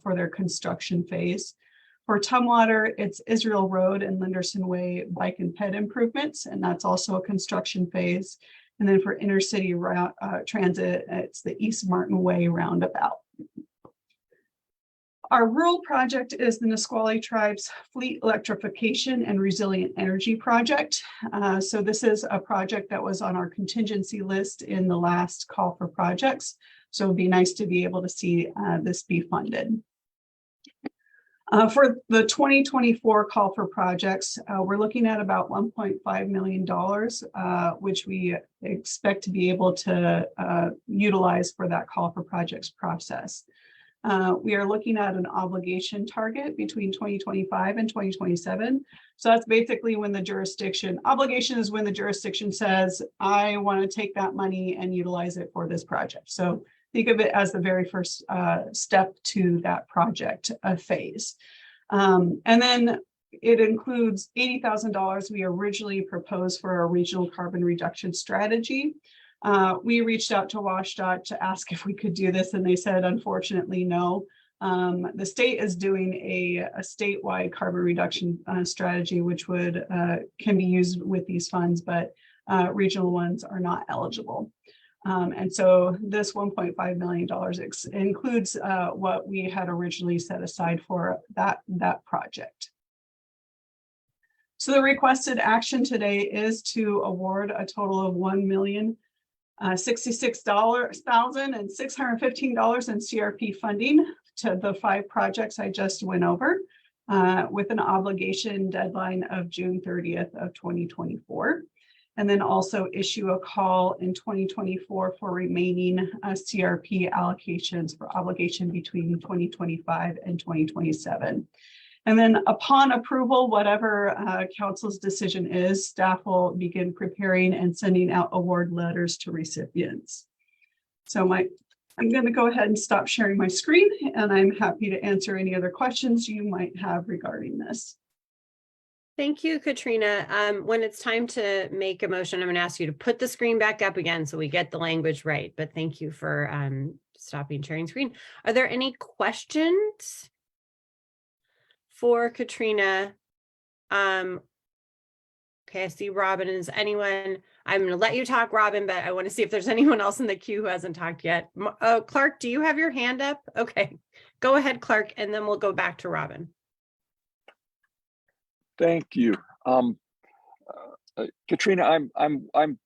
for their construction phase. For Tumwater, it's Israel Road and Lenderson Way bike and ped improvements, and that's also a construction phase. And then for Intercity Transit, it's the East Martin Way roundabout. Our rural project is the Nisqually Tribe's Fleet Electrification and Resilient Energy Project. So this is a project that was on our contingency list in the last call for projects. So it'd be nice to be able to see this be funded. For the 2024 call for projects, we're looking at about $1.5 million, which we expect to be able to utilize for that call for projects process. We are looking at an obligation target between 2025 and 2027. So that's basically when the jurisdiction, obligation is when the jurisdiction says, I want to take that money and utilize it for this project. So think of it as the very first step to that project phase. And then it includes $80,000 we originally proposed for our regional carbon reduction strategy. We reached out to WashDOT to ask if we could do this, and they said, unfortunately, no. The state is doing a statewide carbon reduction strategy, which can be used with these funds, but regional ones are not eligible. And so this $1.5 million includes what we had originally set aside for that project. So the requested action today is to award a total of $1,066,615 in CRP funding to the 5 projects I just went over, with an obligation deadline of June 30th of 2024. And then also issue a call in 2024 for remaining CRP allocations for obligation between 2025 and 2027. And then upon approval, whatever council's decision is, staff will begin preparing and sending out award letters to recipients. So I'm going to go ahead and stop sharing my screen, and I'm happy to answer any other questions you might have regarding this. Thank you, Katrina. When it's time to make a motion, I'm going to ask you to put the screen back up again so we get the language right. But thank you for stopping sharing screen. Are there any questions for Katrina? Okay, I see Robin. Is anyone? I'm going to let you talk, Robin, but I want to see if there's anyone else in the queue who hasn't talked yet. Clark, do you have your hand up? Okay, go ahead, Clark, and then we'll go back to Robin. Thank you. Katrina, I'm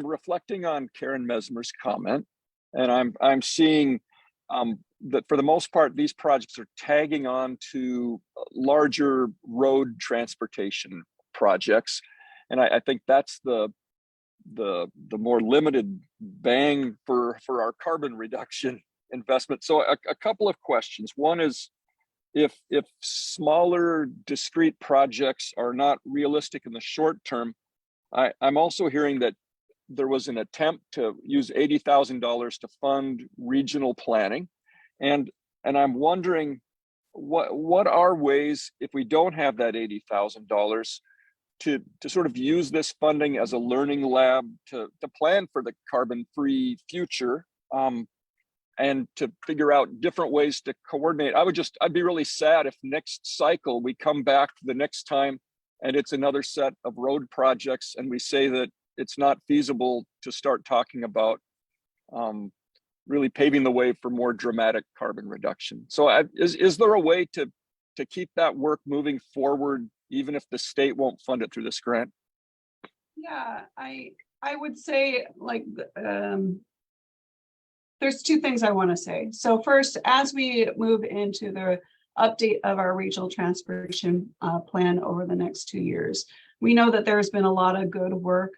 reflecting on Karen Mesmer's comment, and I'm seeing that for the most part, these projects are tagging on to larger road transportation projects. And I think that's the more limited bang for our carbon reduction investment. So a couple of questions. One is, if smaller discrete projects are not realistic in the short term, I'm also hearing that there was an attempt to use $80,000 to fund regional planning. And I'm wondering what are ways, if we don't have that $80,000, to sort of use this funding as a learning lab to plan for the carbon-free future, and to figure out different ways to coordinate. I'd be really sad if next cycle we come back the next time and it's another set of road projects and we say that it's not feasible to start talking about really paving the way for more dramatic carbon reduction. So is there a way to keep that work moving forward, even if the state won't fund it through this grant? Yeah, I would say, like, there's two things I want to say. So first, as we move into the update of our regional transportation plan over the next 2 years, we know that there's been a lot of good work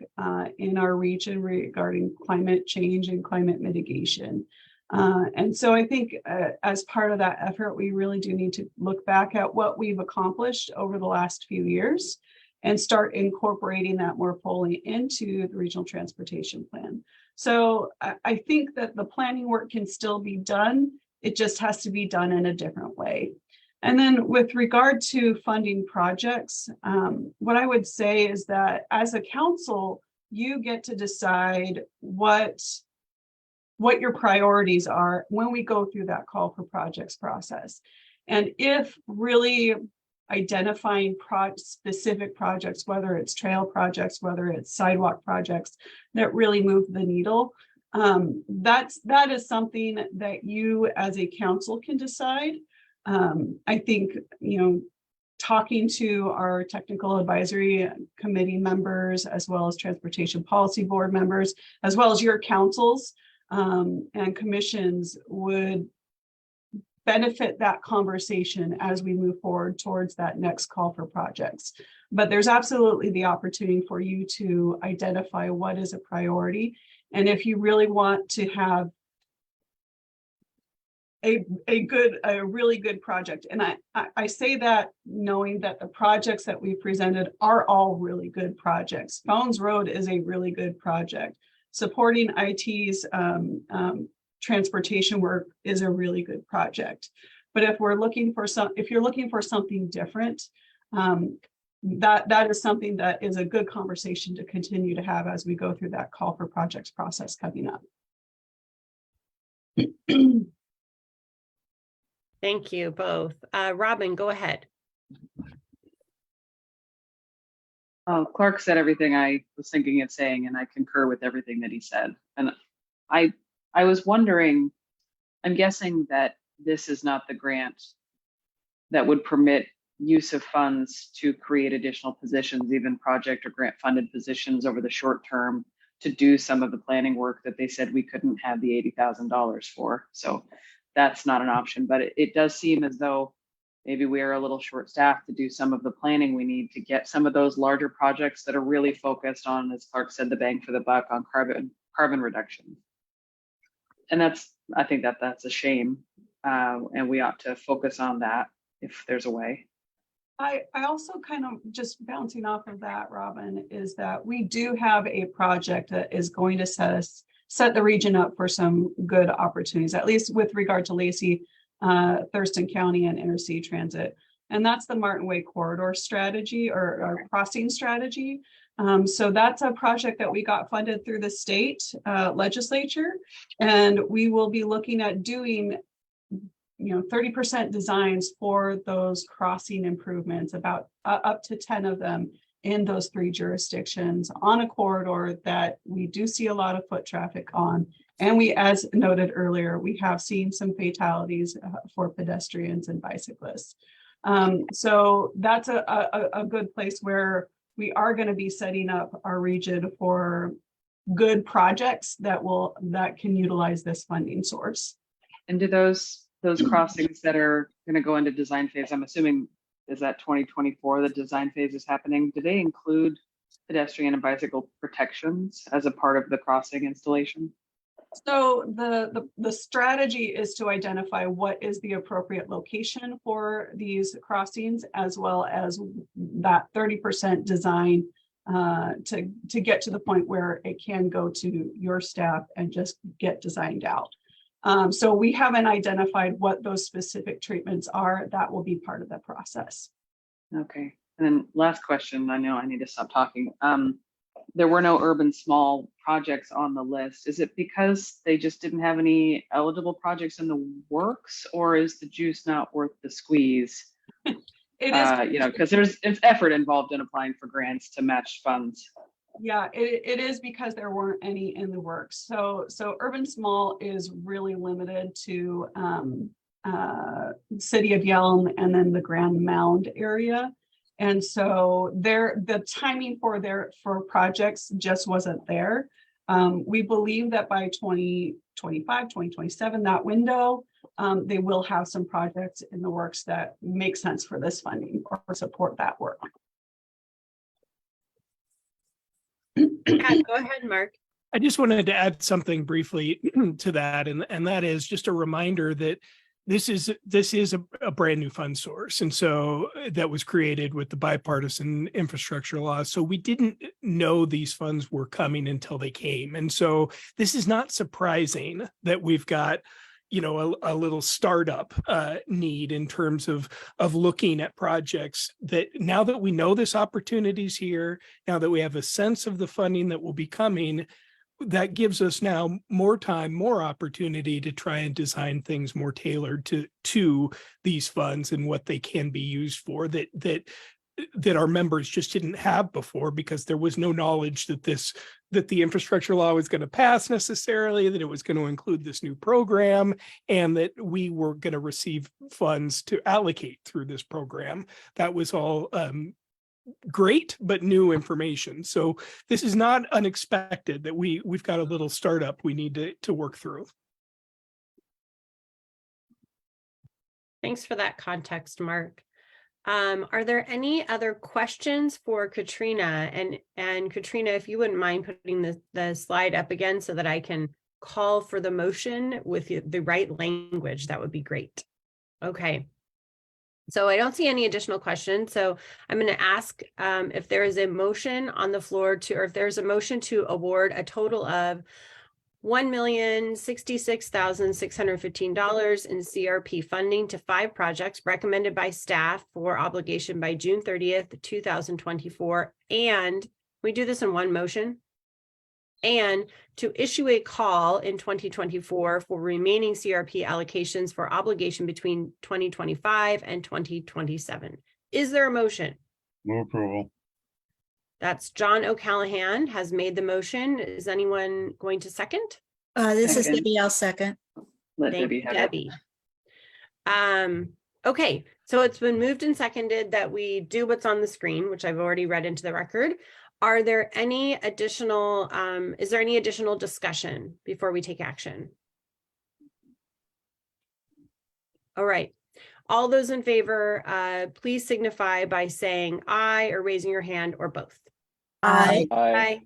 in our region regarding climate change and climate mitigation. And so I think as part of that effort, we really do need to look back at what we've accomplished over the last few years and start incorporating that more fully into the regional transportation plan. So I think that the planning work can still be done. It just has to be done in a different way. And then with regard to funding projects, what I would say is that as a council, you get to decide what your priorities are when we go through that call for projects process. And if really identifying specific projects, whether it's trail projects, whether it's sidewalk projects that really move the needle, that is something that you as a council can decide. I think, talking to our technical advisory committee members, as well as transportation policy board members, as well as your councils and commissions would benefit that conversation as we move forward towards that next call for projects. But there's absolutely the opportunity for you to identify what is a priority. And if you really want to have a really good project, and I say that knowing that the projects that we presented are all really good projects. Bones Road is a really good project. Supporting IT's transportation work is a really good project. But if you're looking for something different, that is something that is a good conversation to continue to have as we go through that call for projects process coming up. Thank you both. Robin, go ahead. Clark said everything I was thinking of saying, and I concur with everything that he said. And I was wondering, I'm guessing that this is not the grant that would permit use of funds to create additional positions, even project or grant funded positions over the short term, to do some of the planning work that they said we couldn't have the $80,000 for. So that's not an option, but it does seem as though maybe we are a little short-staffed to do some of the planning we need to get some of those larger projects that are really focused on, as Clark said, the bang for the buck on carbon reduction. And I think that's a shame, and we ought to focus on that if there's a way. I also kind of just bouncing off of that, Robin, is that we do have a project that is going to set the region up for some good opportunities, at least with regard to Lacey, Thurston County and Intercity Transit. and that's the Martin Way Corridor strategy or crossing strategy. So that's a project that we got funded through the state legislature, and we will be looking at doing 30% designs for those crossing improvements, about up to 10 of them in those 3 jurisdictions on a corridor that we do see a lot of foot traffic on. And we, as noted earlier, we have seen some fatalities for pedestrians and bicyclists. So that's a good place where we are going to be setting up our region for good projects that can utilize this funding source. And do those crossings that are going to go into design phase, I'm assuming, is that 2024 the design phase is happening? Do they include pedestrian and bicycle protections as a part of the crossing installation? So the strategy is to identify what is the appropriate location for these crossings, as well as that 30% design to get to the point where it can go to your staff and just get designed out. So we haven't identified what those specific treatments are. That will be part of the process. Okay. And then last question, I know I need to stop talking. There were no urban small projects on the list. Is it because they just didn't have any eligible projects in the works, or is the juice not worth the squeeze? It is, because there's effort involved in applying for grants to match funds. Yeah, it is because there weren't any in the works. So urban small is really limited to City of Yelm and then the Grand Mound area. And so the timing for projects just wasn't there. We believe that by 2025, 2027, that window, they will have some projects in the works that make sense for this funding or support that work. Yeah, go ahead, Mark. I just wanted to add something briefly to that, and that is just a reminder that this is a brand new fund source, and so that was created with the bipartisan infrastructure law. So we didn't know these funds were coming until they came, and so this is not surprising that we've got a little startup need in terms of looking at projects that now that we know this opportunity's here, now that we have a sense of the funding that will be coming, that gives us now more time, more opportunity to try and design things more tailored to these funds and what they can be used for that our members just didn't have before, because there was no knowledge that the infrastructure law was going to pass necessarily, that it was going to include this new program, and that we were going to receive funds to allocate through this program. That was all great, but new information. So this is not unexpected that we've got a little startup we need to work through. Thanks for that context, Mark. Are there any other questions for Katrina? And Katrina, if you wouldn't mind putting the slide up again so that I can call for the motion with the right language, that would be great. Okay. So I don't see any additional questions. So I'm going to ask if there is a motion on the floor or if there's a motion to award a total of $1,066,615 in CRP funding to 5 projects recommended by staff for obligation by June 30th, 2024. And we do this in one motion. And to issue a call in 2024 for remaining CRP allocations for obligation between 2025 and 2027. Is there a motion? Move approval. That's John O'Callahan has made the motion. Is anyone going to second? This Second. is Debbie. I'll second. Let Thank Debbie you, have Debbie. Okay, so it's been moved and seconded that we do what's on the screen, which I've already read into the record. Are there any additional, is there any additional discussion before we take action? All right. All those in favor, please signify by saying aye or raising your hand or both. Aye. Aye.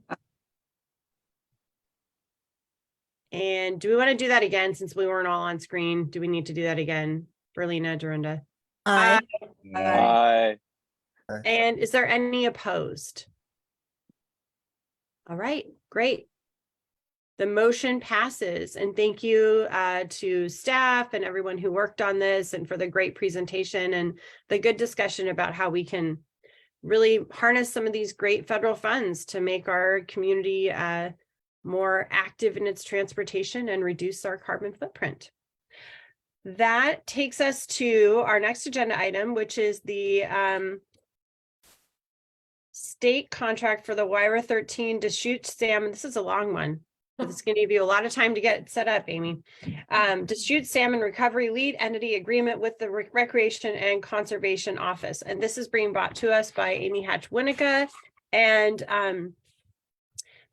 And do we want to do that again since we weren't all on screen? Do we need to do that again? Berlina, Dorinda? Aye. Aye. And is there any opposed? All right, great. The motion passes, and thank you to staff and everyone who worked on this and for the great presentation and the good discussion about how we can really harness some of these great federal funds to make our community more active in its transportation and reduce our carbon footprint. That takes us to our next agenda item, which is the state contract for the WIRA 13 Deschutes salmon. This is a long one. It's going to give you a lot of time to get set up, Amy. Deschutes Salmon Recovery Lead Entity Agreement with the Recreation and Conservation Office. And this is being brought to us by Amy Hatch-Winnica. And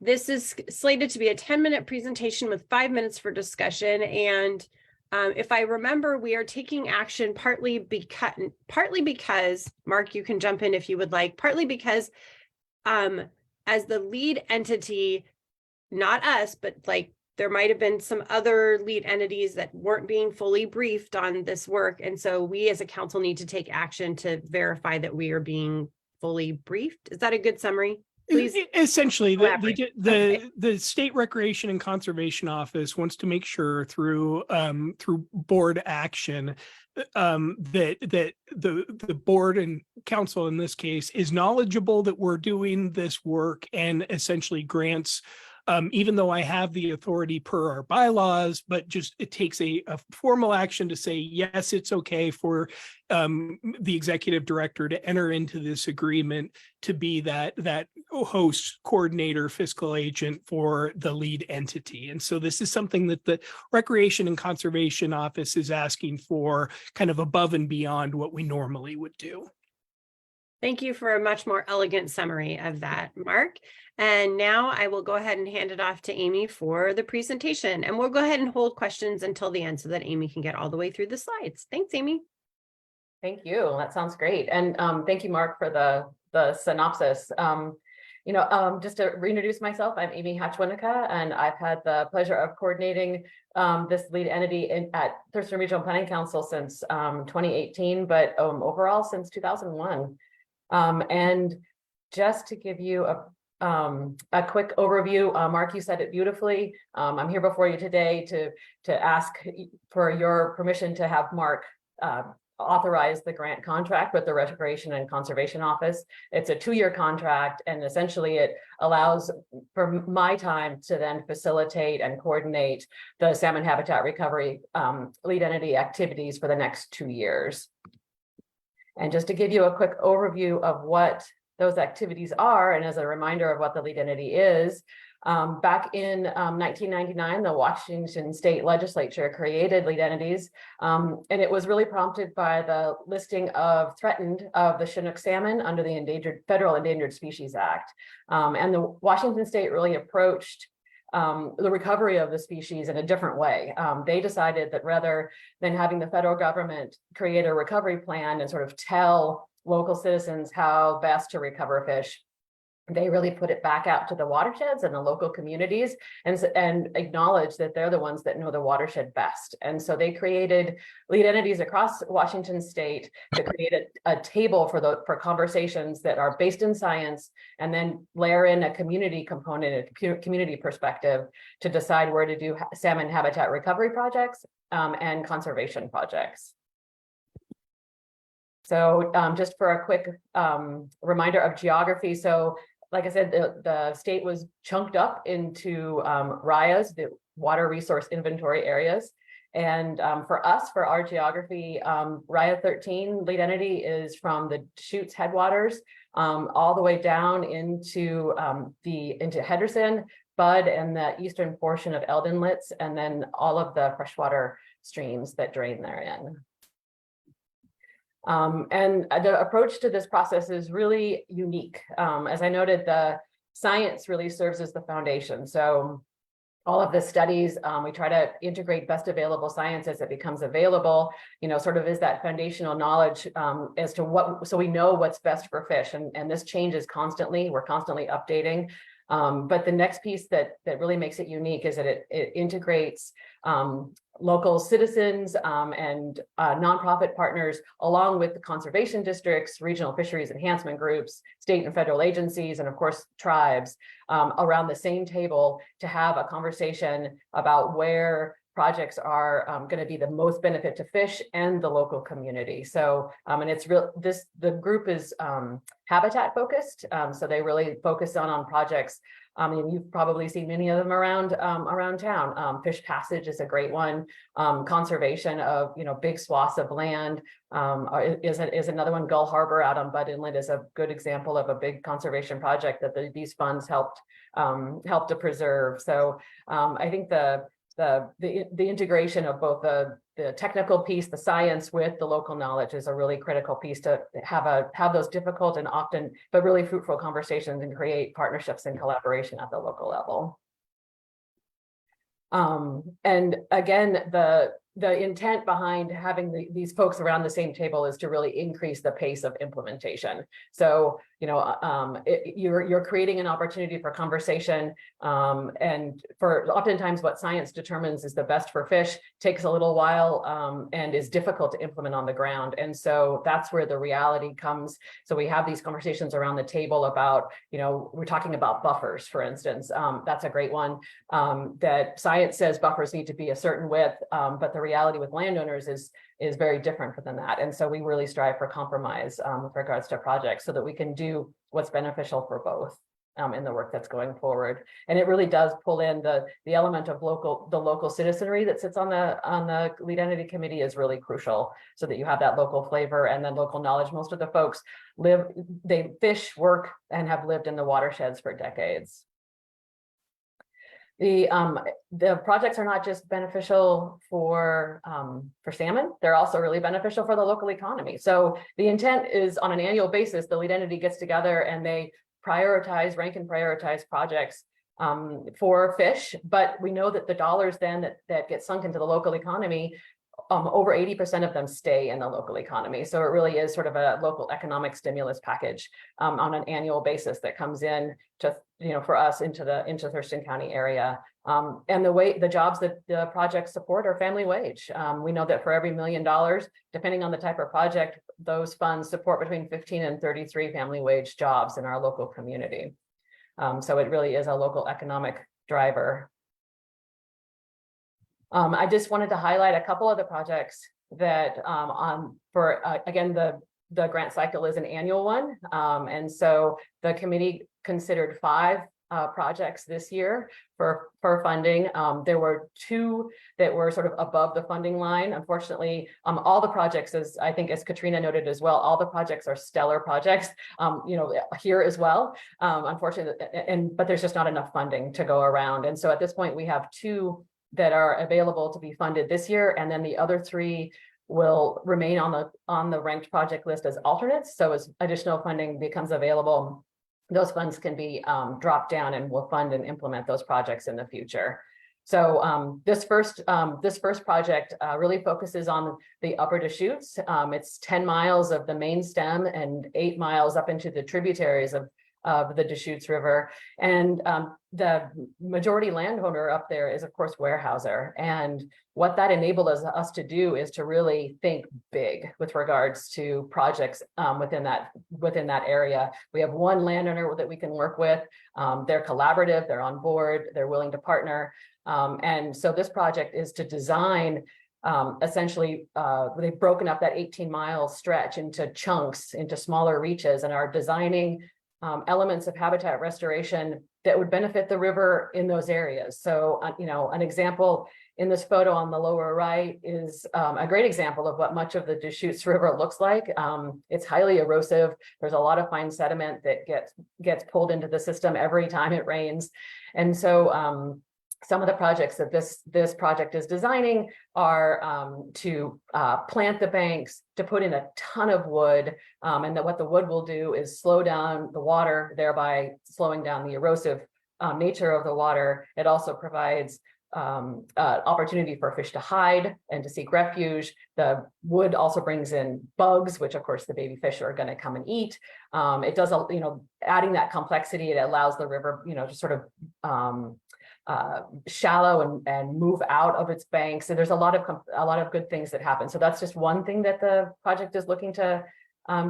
this is slated to be a 10-minute presentation with 5 minutes for discussion. And if I remember, we are taking action partly because, Mark, you can jump in if you would like, partly because as the lead entity, not us, but like there might have been some other lead entities that weren't being fully briefed on this work. And so we as a council need to take action to verify that we are being fully briefed. Is that a good summary? Please. Essentially, Okay. the State Recreation and Conservation Office wants to make sure through board action that the board and council in this case is knowledgeable that we're doing this work and essentially grants, even though I have the authority per our bylaws, but just it takes a formal action to say, yes, it's okay for the executive director to enter into this agreement to be that host, coordinator, fiscal agent for the lead entity. And so this is something that the Recreation and Conservation Office is asking for, kind of above and beyond what we normally would do. Thank you for a much more elegant summary of that, Mark. And now I will go ahead and hand it off to Amy for the presentation. And we'll go ahead and hold questions until the end so that Amy can get all the way through the slides. Thanks, Amy. Thank you. That sounds great. And thank you, Mark, for the synopsis. Just to reintroduce myself, I'm Amy Hatch-Winnica, and I've had the pleasure of coordinating this lead entity at Thurston Regional Planning Council since 2018, but overall since 2001. And just to give you a quick overview, Mark, you said it beautifully. I'm here before you today to ask for your permission to have Mark authorize the grant contract with the Recreation and Conservation Office. It's a 2-year contract, and essentially it allows for my time to then facilitate and coordinate the salmon habitat recovery lead entity activities for the next 2 years. And just to give you a quick overview of what those activities are, and as a reminder of what the lead entity is, back in 1999, the Washington State Legislature created lead entities, and it was really prompted by the listing of threatened of the Chinook salmon under the Federal Endangered Species Act. And the Washington State really approached the recovery of the species in a different way. They decided that rather than having the federal government create a recovery plan and sort of tell local citizens how best to recover fish, they really put it back out to the watersheds and the local communities and acknowledge that they're the ones that know the watershed best. And so they created lead entities across Washington State to create a table for conversations that are based in science, and then layer in a community component, a community perspective to decide where to do salmon habitat recovery projects and conservation projects. So just for a quick reminder of geography. So like I said, the state was chunked up into RIAs, the water resource inventory areas. And for us, for our geography, RIA 13 lead entity is from the Deschutes headwaters all the way down into Henderson, Bud, and the eastern portion of Eldon Inlets, and then all of the freshwater streams that drain therein. And the approach to this process is really unique. As I noted, the science really serves as the foundation. So all of the studies, we try to integrate best available science as it becomes available, sort of is that foundational knowledge as to so we know what's best for fish. And this changes constantly. We're constantly updating. But the next piece that really makes it unique is that it integrates local citizens and nonprofit partners, along with the conservation districts, regional fisheries enhancement groups, state and federal agencies, and of course, tribes around the same table to have a conversation about where projects are going to be the most benefit to fish and the local community. So, and it's real, the group is habitat focused. So they really focus on projects. And you've probably seen many of them around town. Fish Passage is a great one. Conservation of, big swaths of land is another one. Gull Harbor out on Bud Inlet is a good example of a big conservation project that these funds helped to preserve. So I think the integration of both the technical piece, the science with the local knowledge is a really critical piece to have those difficult and often, but really fruitful conversations and create partnerships and collaboration at the local level. And again, the intent behind having these folks around the same table is to really increase the pace of implementation. So, you're creating an opportunity for conversation, and for oftentimes what science determines is the best for fish takes a little while and is difficult to implement on the ground. And so that's where the reality comes. So we have these conversations around the table about, we're talking about buffers, for instance. That's a great one, that science says buffers need to be a certain width, but the reality with landowners is very different than that. And so we really strive for compromise with regards to projects so that we can do what's beneficial for both in the work that's going forward. And it really does pull in the element of the local citizenry that sits on the lead entity committee is really crucial, so that you have that local flavor and then local knowledge. Most of the folks they fish, work, and have lived in the watersheds for decades. The projects are not just beneficial for salmon, they're also really beneficial for the local economy. So the intent is, on an annual basis, the lead entity gets together and they rank and prioritize projects for fish. But we know that the dollars then that get sunk into the local economy, over 80% of them stay in the local economy. So it really is sort of a local economic stimulus package on an annual basis that comes in to, for us into Thurston County area. And the jobs that the projects support are family wage. We know that for every $1 million, depending on the type of project, those funds support between 15 and 33 family wage jobs in our local community. So it really is a local economic driver. I just wanted to highlight a couple of the projects that again, the grant cycle is an annual one. And so the committee considered 5 projects this year for funding. There were 2 that were sort of above the funding line. Unfortunately, all the projects, as Katrina noted as well, all the projects are stellar projects, here as well, unfortunately, but there's just not enough funding to go around. And so at this point, we have 2 that are available to be funded this year, and then the other 3 will remain on the ranked project list as alternates. So as additional funding becomes available, those funds can be dropped down, and we'll fund and implement those projects in the future. So this first project really focuses on the upper Deschutes. It's 10 miles of the main stem and 8 miles up into the tributaries of the Deschutes River. And the majority landowner up there is, of course, Weyerhaeuser. And what that enables us to do is to really think big with regards to projects within that area. We have one landowner that we can work with. They're collaborative, they're on board, they're willing to partner. And so this project is to design essentially, they've broken up that 18-mile stretch into chunks, into smaller reaches, and are designing elements of habitat restoration that would benefit the river in those areas. So, an example in this photo on the lower right is a great example of what much of the Deschutes River looks like. It's highly erosive. There's a lot of fine sediment that gets pulled into the system every time it rains. And so some of the projects that this project is designing are to plant the banks, to put in a ton of wood, and that what the wood will do is slow down the water, thereby slowing down the erosive nature of the water. It also provides opportunity for fish to hide and to seek refuge. The wood also brings in bugs, which of course the baby fish are going to come and eat. It does, adding that complexity, it allows the river, to sort of shallow and move out of its banks. So there's a lot of good things that happen. So that's just one thing that the project is looking to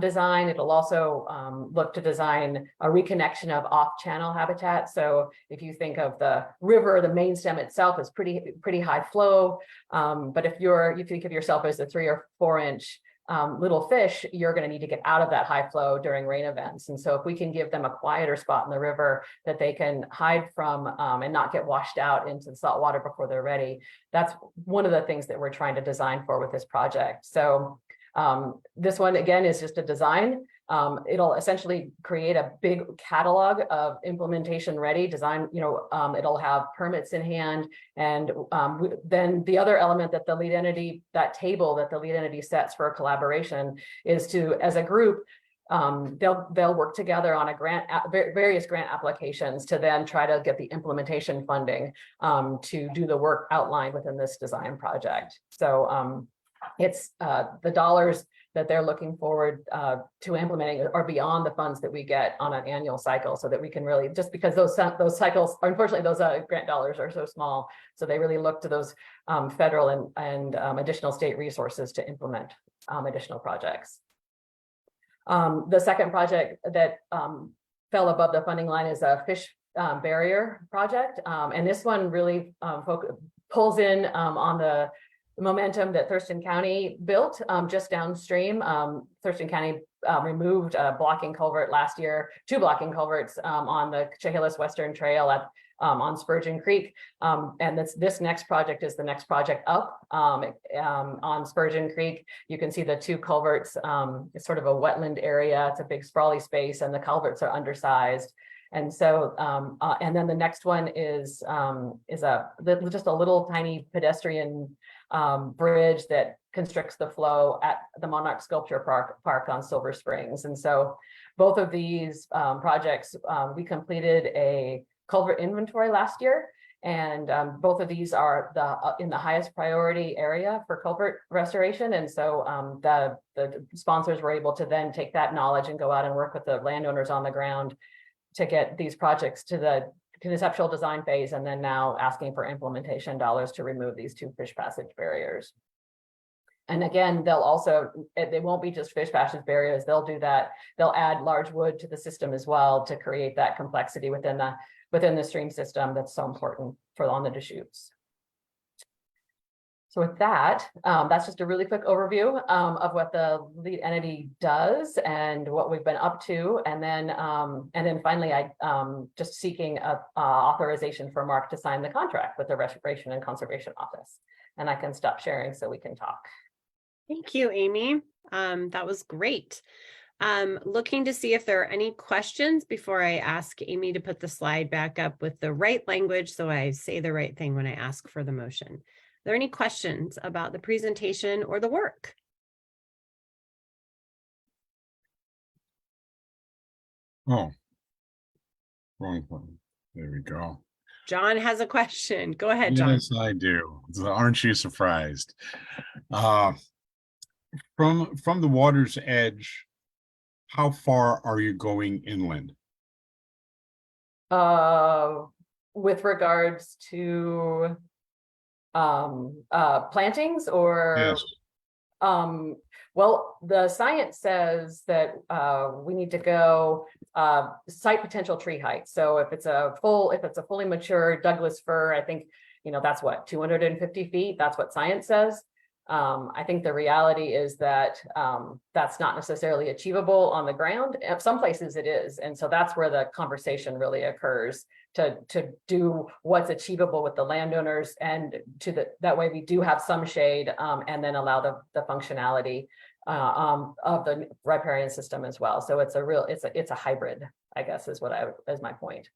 design. It'll also look to design a reconnection of off-channel habitat. So if you think of the river, the main stem itself is pretty high flow. But if you think of yourself as a 3 or 4 inch little fish, you're going to need to get out of that high flow during rain events. And so if we can give them a quieter spot in the river that they can hide from and not get washed out into the salt water before they're ready, that's one of the things that we're trying to design for with this project. So this one, again, is just a design. It'll essentially create a big catalog of implementation ready design. It'll have permits in hand. And then the other element that the lead entity, that table that the lead entity sets for collaboration, is to, as a group, they'll work together on various grant applications to then try to get the implementation funding to do the work outlined within this design project. So it's the dollars that they're looking forward to implementing are beyond the funds that we get on an annual cycle, so that we can really, just because those cycles, unfortunately, those grant dollars are so small, so they really look to those federal and additional state resources to implement additional projects. The second project that fell above the funding line is a fish barrier project, and this one really pulls in on the momentum that Thurston County built just downstream. Thurston County removed a blocking culvert last year, 2 blocking culverts on the Chehalis Western Trail on Spurgeon Creek. And this next project is the next project up on Spurgeon Creek. You can see the 2 culverts. It's sort of a wetland area. It's a big sprawly space, and the culverts are undersized. And so, and then the next one is just a little tiny pedestrian bridge that constricts the flow at the Monarch Sculpture Park on Silver Springs. And so both of these projects, we completed a culvert inventory last year, and both of these are in the highest priority area for culvert restoration. And so the sponsors were able to then take that knowledge and go out and work with the landowners on the ground to get these projects to the conceptual design phase, and then now asking for implementation dollars to remove these 2 fish passage barriers. And again, they won't be just fish passage barriers. They'll do that. They'll add large wood to the system as well to create that complexity within the stream system that's so important on the Deschutes. So with that, that's just a really quick overview of what the lead entity does and what we've been up to. And then finally, I just seeking authorization for Mark to sign the contract with the Restoration and Conservation Office. And I can stop sharing so we can talk. Thank you, Amy. That was great. Looking to see if there are any questions before I ask Amy to put the slide back up with the right language, so I say the right thing when I ask for the motion. Are there any questions about the presentation or the work? Oh, wrong one. There we go. John has a question. Go ahead, John. Yes, I do. Aren't you surprised? From the water's edge, how far are you going inland? With regards to plantings or? Yes. Well, the science says that we need to go site potential tree height. So if it's a fully mature Douglas fir, I think, that's what, 250 feet. That's what science says. I think the reality is that that's not necessarily achievable on the ground. Some places it is. And so that's where the conversation really occurs to do what's achievable with the landowners, and that way we do have some shade and then allow the functionality of the riparian system as well. So it's a hybrid, I guess, is my point.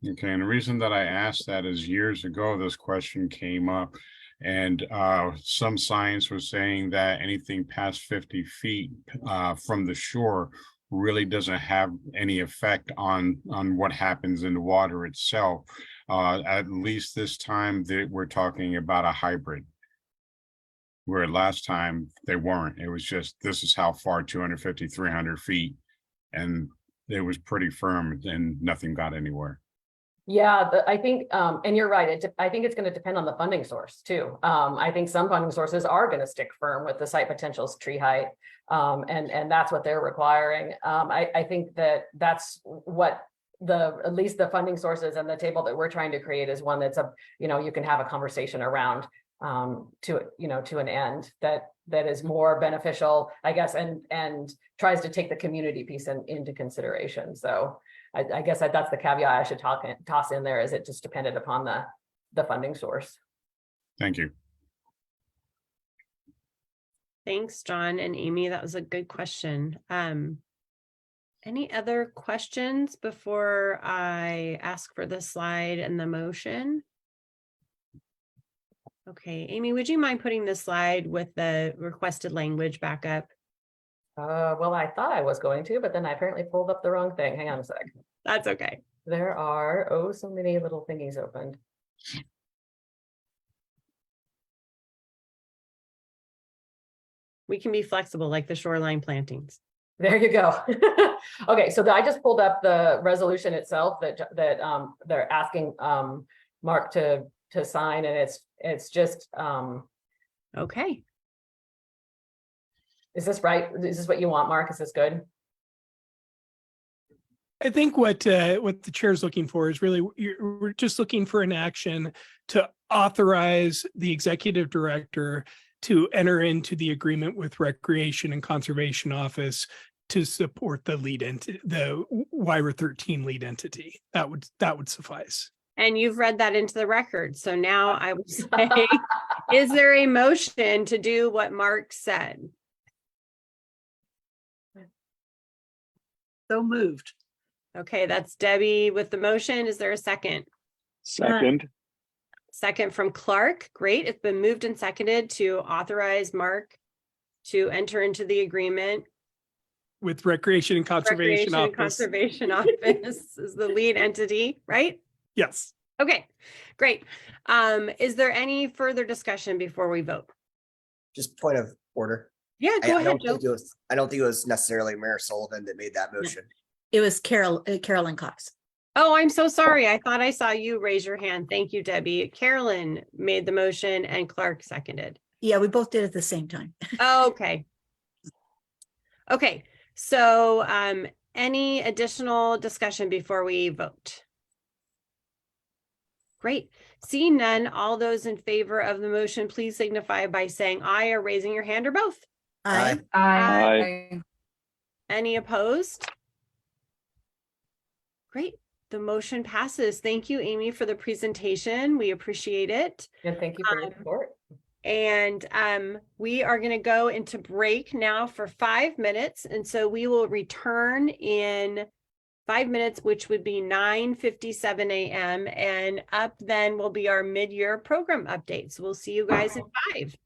Okay, and the reason that I asked that is years ago, this question came up, and some science was saying that anything past 50 feet from the shore really doesn't have any effect on what happens in the water itself. At least this time that we're talking about a hybrid. Where last time they weren't, it was just, this is how far, 250, 300 feet. And it was pretty firm and nothing got anywhere. Yeah, I think, and you're right. I think it's going to depend on the funding source too. I think some funding sources are going to stick firm with the site potentials tree height. And that's what they're requiring. I think that's what at least the funding sources and the table that we're trying to create is one that's you can have a conversation around to an end that is more beneficial, I guess, and tries to take the community piece into consideration. So I guess that's the caveat I should toss in there, is it just depended upon the funding source. Thank you. Thanks, John and Amy. That was a good question. Any other questions before I ask for the slide and the motion? Okay, Amy, would you mind putting the slide with the requested language back up? Well, I thought I was going to, but then I apparently pulled up the wrong thing. Hang on a sec. That's okay. There are, so many little thingies opened. We can be flexible like the shoreline plantings. There you go. Okay, so I just pulled up the resolution itself that they're asking Mark to sign, and it's just okay. Is this right? Is this what you want, Mark? Is this good? I think what the chair is looking for is really, we're just looking for an action to authorize the executive director to enter into the agreement with Recreation and Conservation Office to support the the WIRA 13 lead entity. That would suffice. And you've read that into the record. So now I would say, is there a motion to do what Mark said? So moved. Okay, that's Debbie with the motion. Is there a second? Second. Second from Clark. Great. It's been moved and seconded to authorize Mark to enter into the agreement. With Recreation and Conservation Office. Conservation Office is the lead entity, right? Yes. Okay, great. Is there any further discussion before we vote? Just point of order. Yeah, go ahead, Joe. I don't think it was necessarily Mayor Sullivan that made that motion. It was Carolyn Cox. Oh, I'm so sorry. I thought I saw you raise your hand. Thank you, Debbie. Carolyn made the motion and Clark seconded. Yeah, we both did at the same time. Okay. Okay, so any additional discussion before we vote? Great. Seeing none, all those in favor of the motion, please signify by saying aye or raising your hand, or both. Aye. Aye. Any opposed? Great. The motion passes. Thank you, Amy, for the presentation. We appreciate it. And thank you for your support. And we are going to go into break now for 5 minutes. And so we will return in 5 minutes, which would be 9:57 a.m. And up then will be our mid-year program updates. We'll see you guys in 5.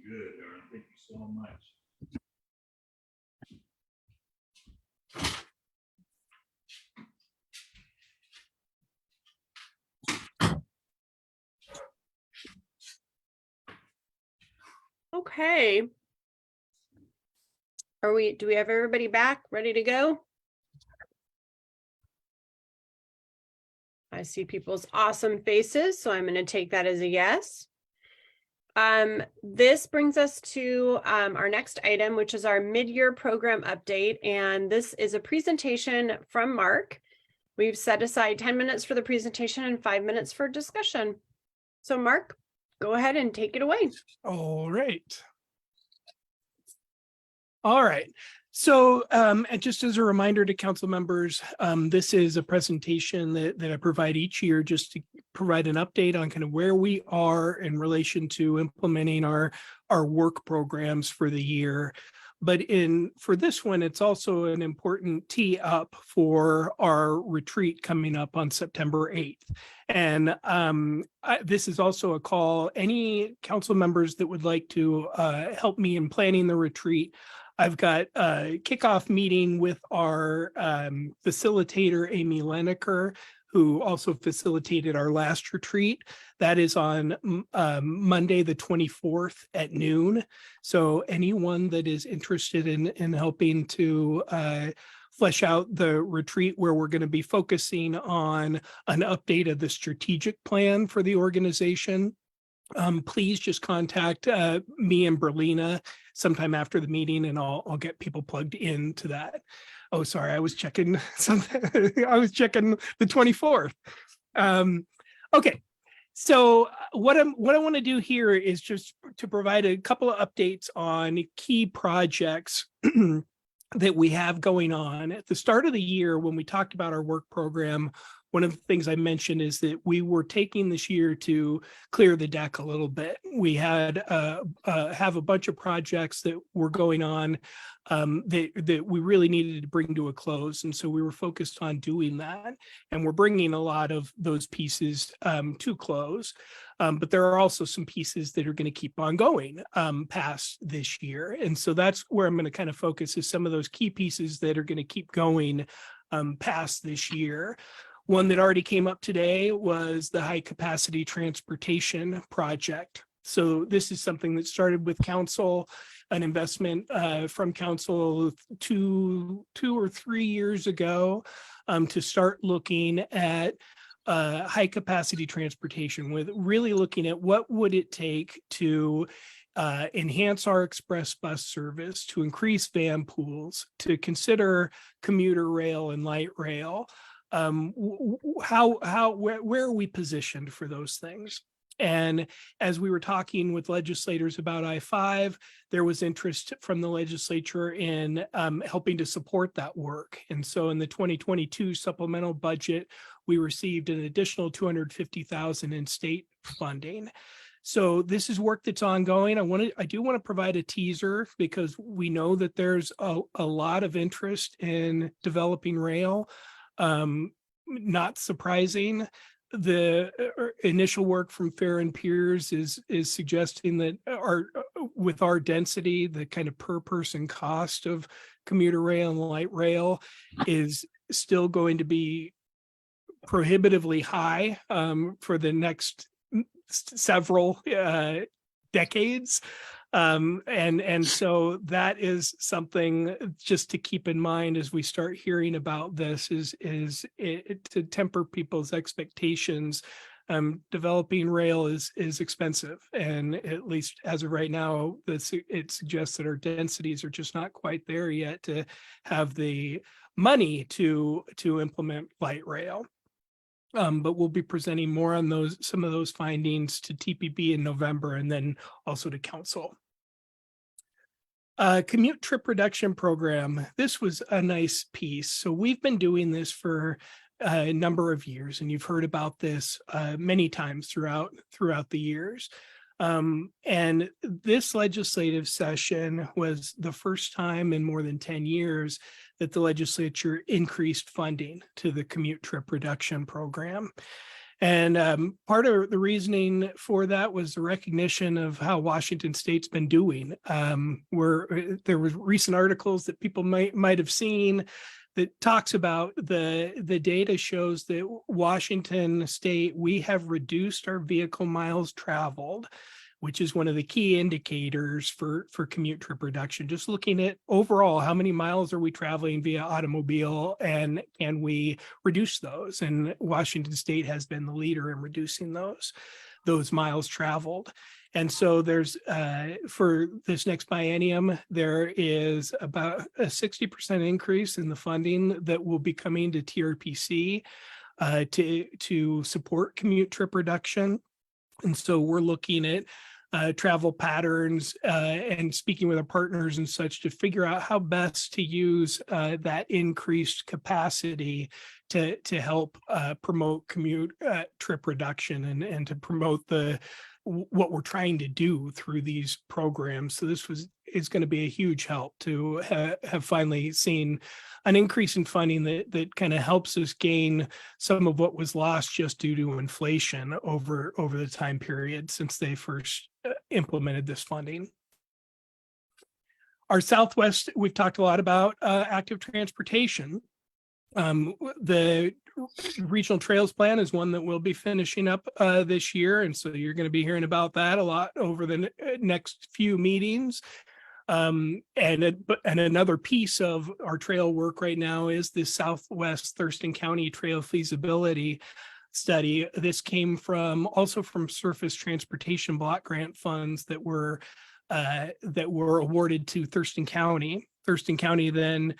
good, Aaron. Thank you so much. Okay. Do we have everybody back, ready to go? I see people's awesome faces, so I'm going to take that as a yes. This brings us to our next item, which is our mid-year program update. And this is a presentation from Mark. We've set aside 10 minutes for the presentation and 5 minutes for discussion. So Mark, go ahead and take it away. All right. All right. So and just as a reminder to council members, this is a presentation that I provide each year just to provide an update on kind of where we are in relation to implementing our work programs for the year. But for this one, it's also an important tee up for our retreat coming up on September 8th. And this is also a call, any council members that would like to help me in planning the retreat. I've got a kickoff meeting with our facilitator, Amy Leneker, who also facilitated our last retreat. That is on Monday, the 24th at noon. So anyone that is interested in helping to flesh out the retreat, where we're going to be focusing on an update of the strategic plan for the organization, please just contact me and Berlina sometime after the meeting, and I'll get people plugged into that. Oh, sorry, I was checking something. I was checking the 24th. Okay, so what I want to do here is just to provide a couple of updates on key projects that we have going on. At the start of the year, when we talked about our work program, one of the things I mentioned is that we were taking this year to clear the deck a little bit. We had have a bunch of projects that were going on that we really needed to bring to a close. And so we were focused on doing that. And we're bringing a lot of those pieces to close. But there are also some pieces that are going to keep on going past this year. And so that's where I'm going to kind of focus, is some of those key pieces that are going to keep going past this year. One that already came up today was the high capacity transportation project. So this is something that started with council, an investment from council two or 3 years ago to start looking at high capacity transportation, with really looking at what would it take to enhance our express bus service, to increase van pools, to consider commuter rail and light rail. Where are we positioned for those things? And as we were talking with legislators about I-5, there was interest from the legislature in helping to support that work. And so in the 2022 supplemental budget, we received an additional $250,000 in state funding. So this is work that's ongoing. I do want to provide a teaser, because we know that there's a lot of interest in developing rail. Not surprising, the initial work from Fair and Peers is suggesting that with our density, the kind of per person cost of commuter rail and light rail is still going to be prohibitively high for the next several decades. And so that is something just to keep in mind as we start hearing about this, is to temper people's expectations. Developing rail is expensive, and at least as of right now, it suggests that our densities are just not quite there yet to have the money to implement light rail. But we'll be presenting more on some of those findings to TPB in November, and then also to council. Commute trip reduction program. This was a nice piece. So we've been doing this for a number of years, and you've heard about this many times throughout the years. And this legislative session was the first time in more than 10 years that the legislature increased funding to the commute trip reduction program. And part of the reasoning for that was the recognition of how Washington State's been doing. There was recent articles that people might have seen that talks about the data shows that Washington State, we have reduced our vehicle miles traveled, which is one of the key indicators for commute trip reduction. Just looking at overall, how many miles are we traveling via automobile, and can we reduce those? And Washington State has been the leader in reducing those miles traveled. And so there's, for this next biennium, there is about a 60% increase in the funding that will be coming to TRPC to support commute trip reduction. And so we're looking at travel patterns and speaking with our partners and such to figure out how best to use that increased capacity to help promote commute trip reduction and to promote what we're trying to do through these programs. So this is going to be a huge help to have finally seen an increase in funding that kind of helps us gain some of what was lost just due to inflation over the time period since they first implemented this funding. Our Southwest, we've talked a lot about active transportation. The regional trails plan is one that we'll be finishing up this year. And so you're going to be hearing about that a lot over the next few meetings. And another piece of our trail work right now is the Southwest Thurston County Trail Feasibility Study. This came also from Surface Transportation Block Grant funds that were awarded to Thurston County. Thurston County then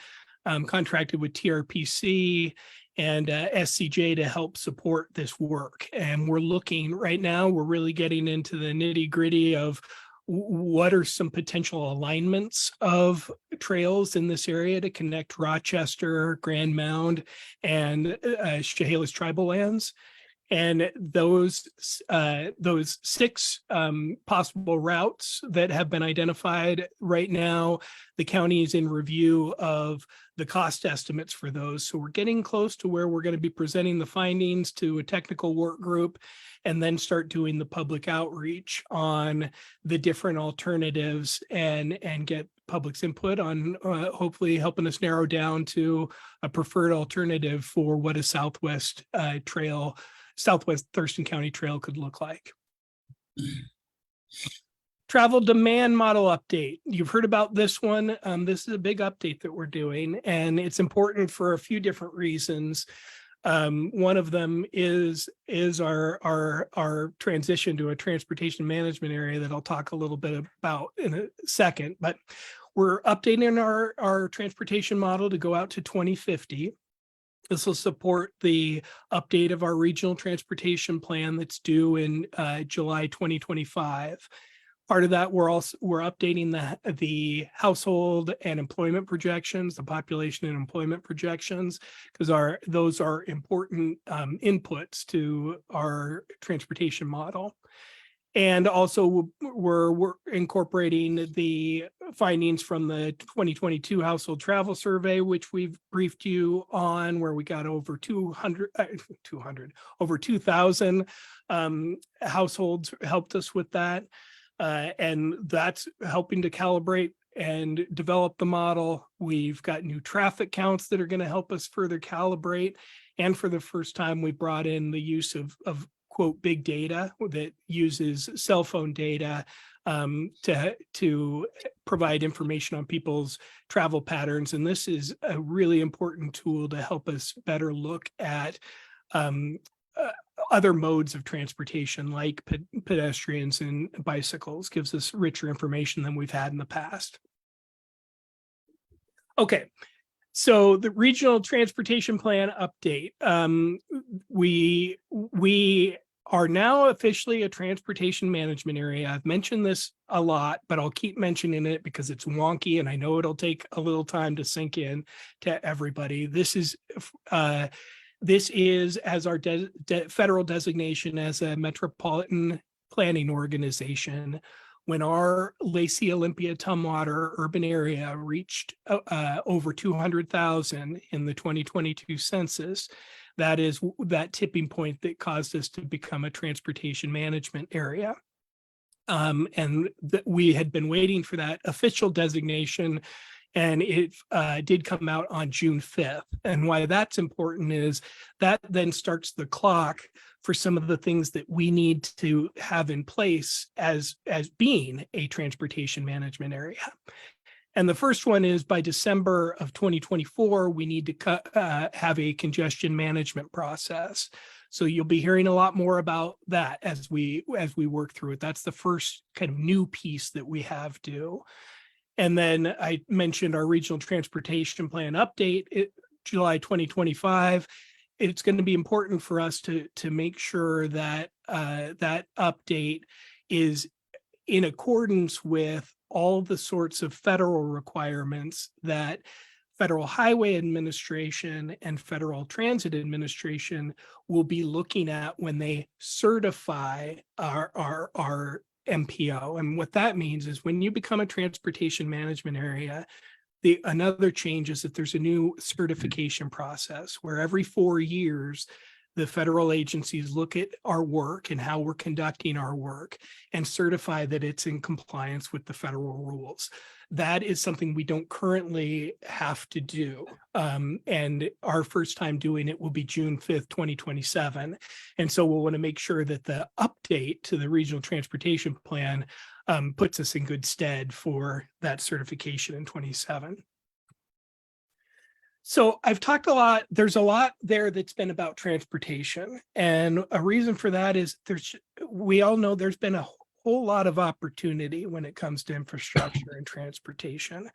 contracted with TRPC and SCJ to help support this work. And we're looking right now, we're really getting into the nitty gritty of what are some potential alignments of trails in this area to connect Rochester, Grand Mound, and Chehalis tribal lands. And those 6 possible routes that have been identified right now, the county is in review of the cost estimates for those. So we're getting close to where we're going to be presenting the findings to a technical work group and then start doing the public outreach on the different alternatives and get public's input on hopefully helping us narrow down to a preferred alternative for what a Southwest Thurston County Trail could look like. Travel demand model update. You've heard about this one. This is a big update that we're doing, and it's important for a few different reasons. One of them is our transition to a transportation management area that I'll talk a little bit about in a second, but we're updating our transportation model to go out to 2050. This will support the update of our regional transportation plan that's due in July 2025. Part of that, we're updating the household and employment projections, the population and employment projections, because those are important inputs to our transportation model. And also we're incorporating the findings from the 2022 household travel survey, which we've briefed you on, where we got over 2,000 households helped us with that. And that's helping to calibrate and develop the model. We've got new traffic counts that are going to help us further calibrate. And for the first time, we brought in the use of quote, big data that uses cell phone data to provide information on people's travel patterns. And this is a really important tool to help us better look at other modes of transportation like pedestrians and bicycles. Gives us richer information than we've had in the past. Okay. So the regional transportation plan update. We are now officially a transportation management area. I've mentioned this a lot, but I'll keep mentioning it because it's wonky and I know it'll take a little time to sink in to everybody. This is as our federal designation as a metropolitan planning organization. when our Lacey Olympia Tumwater urban area reached over 200,000 in the 2022 census, that is that tipping point that caused us to become a transportation management area. And we had been waiting for that official designation, and it did come out on June 5th. And why that's important is that then starts the clock for some of the things that we need to have in place as being a transportation management area. And the first one is by December of 2024, we need to have a congestion management process. So you'll be hearing a lot more about that as we work through it. That's the first kind of new piece that we have due. And then I mentioned our regional transportation plan update, July 2025. It's going to be important for us to make sure that that update is in accordance with all the sorts of federal requirements that Federal Highway Administration and Federal Transit Administration will be looking at when they certify our MPO. And what that means is when you become a transportation management area, another change is that there's a new certification process where every 4 years, the federal agencies look at our work and how we're conducting our work and certify that it's in compliance with the federal rules. That is something we don't currently have to do. And our first time doing it will be June 5th, 2027. And so we'll want to make sure that the update to the regional transportation plan puts us in good stead for that certification in 27. So I've talked a lot, there's a lot there that's been about transportation. And a reason for that is we all know there's been a whole lot of opportunity when it comes to infrastructure and transportation.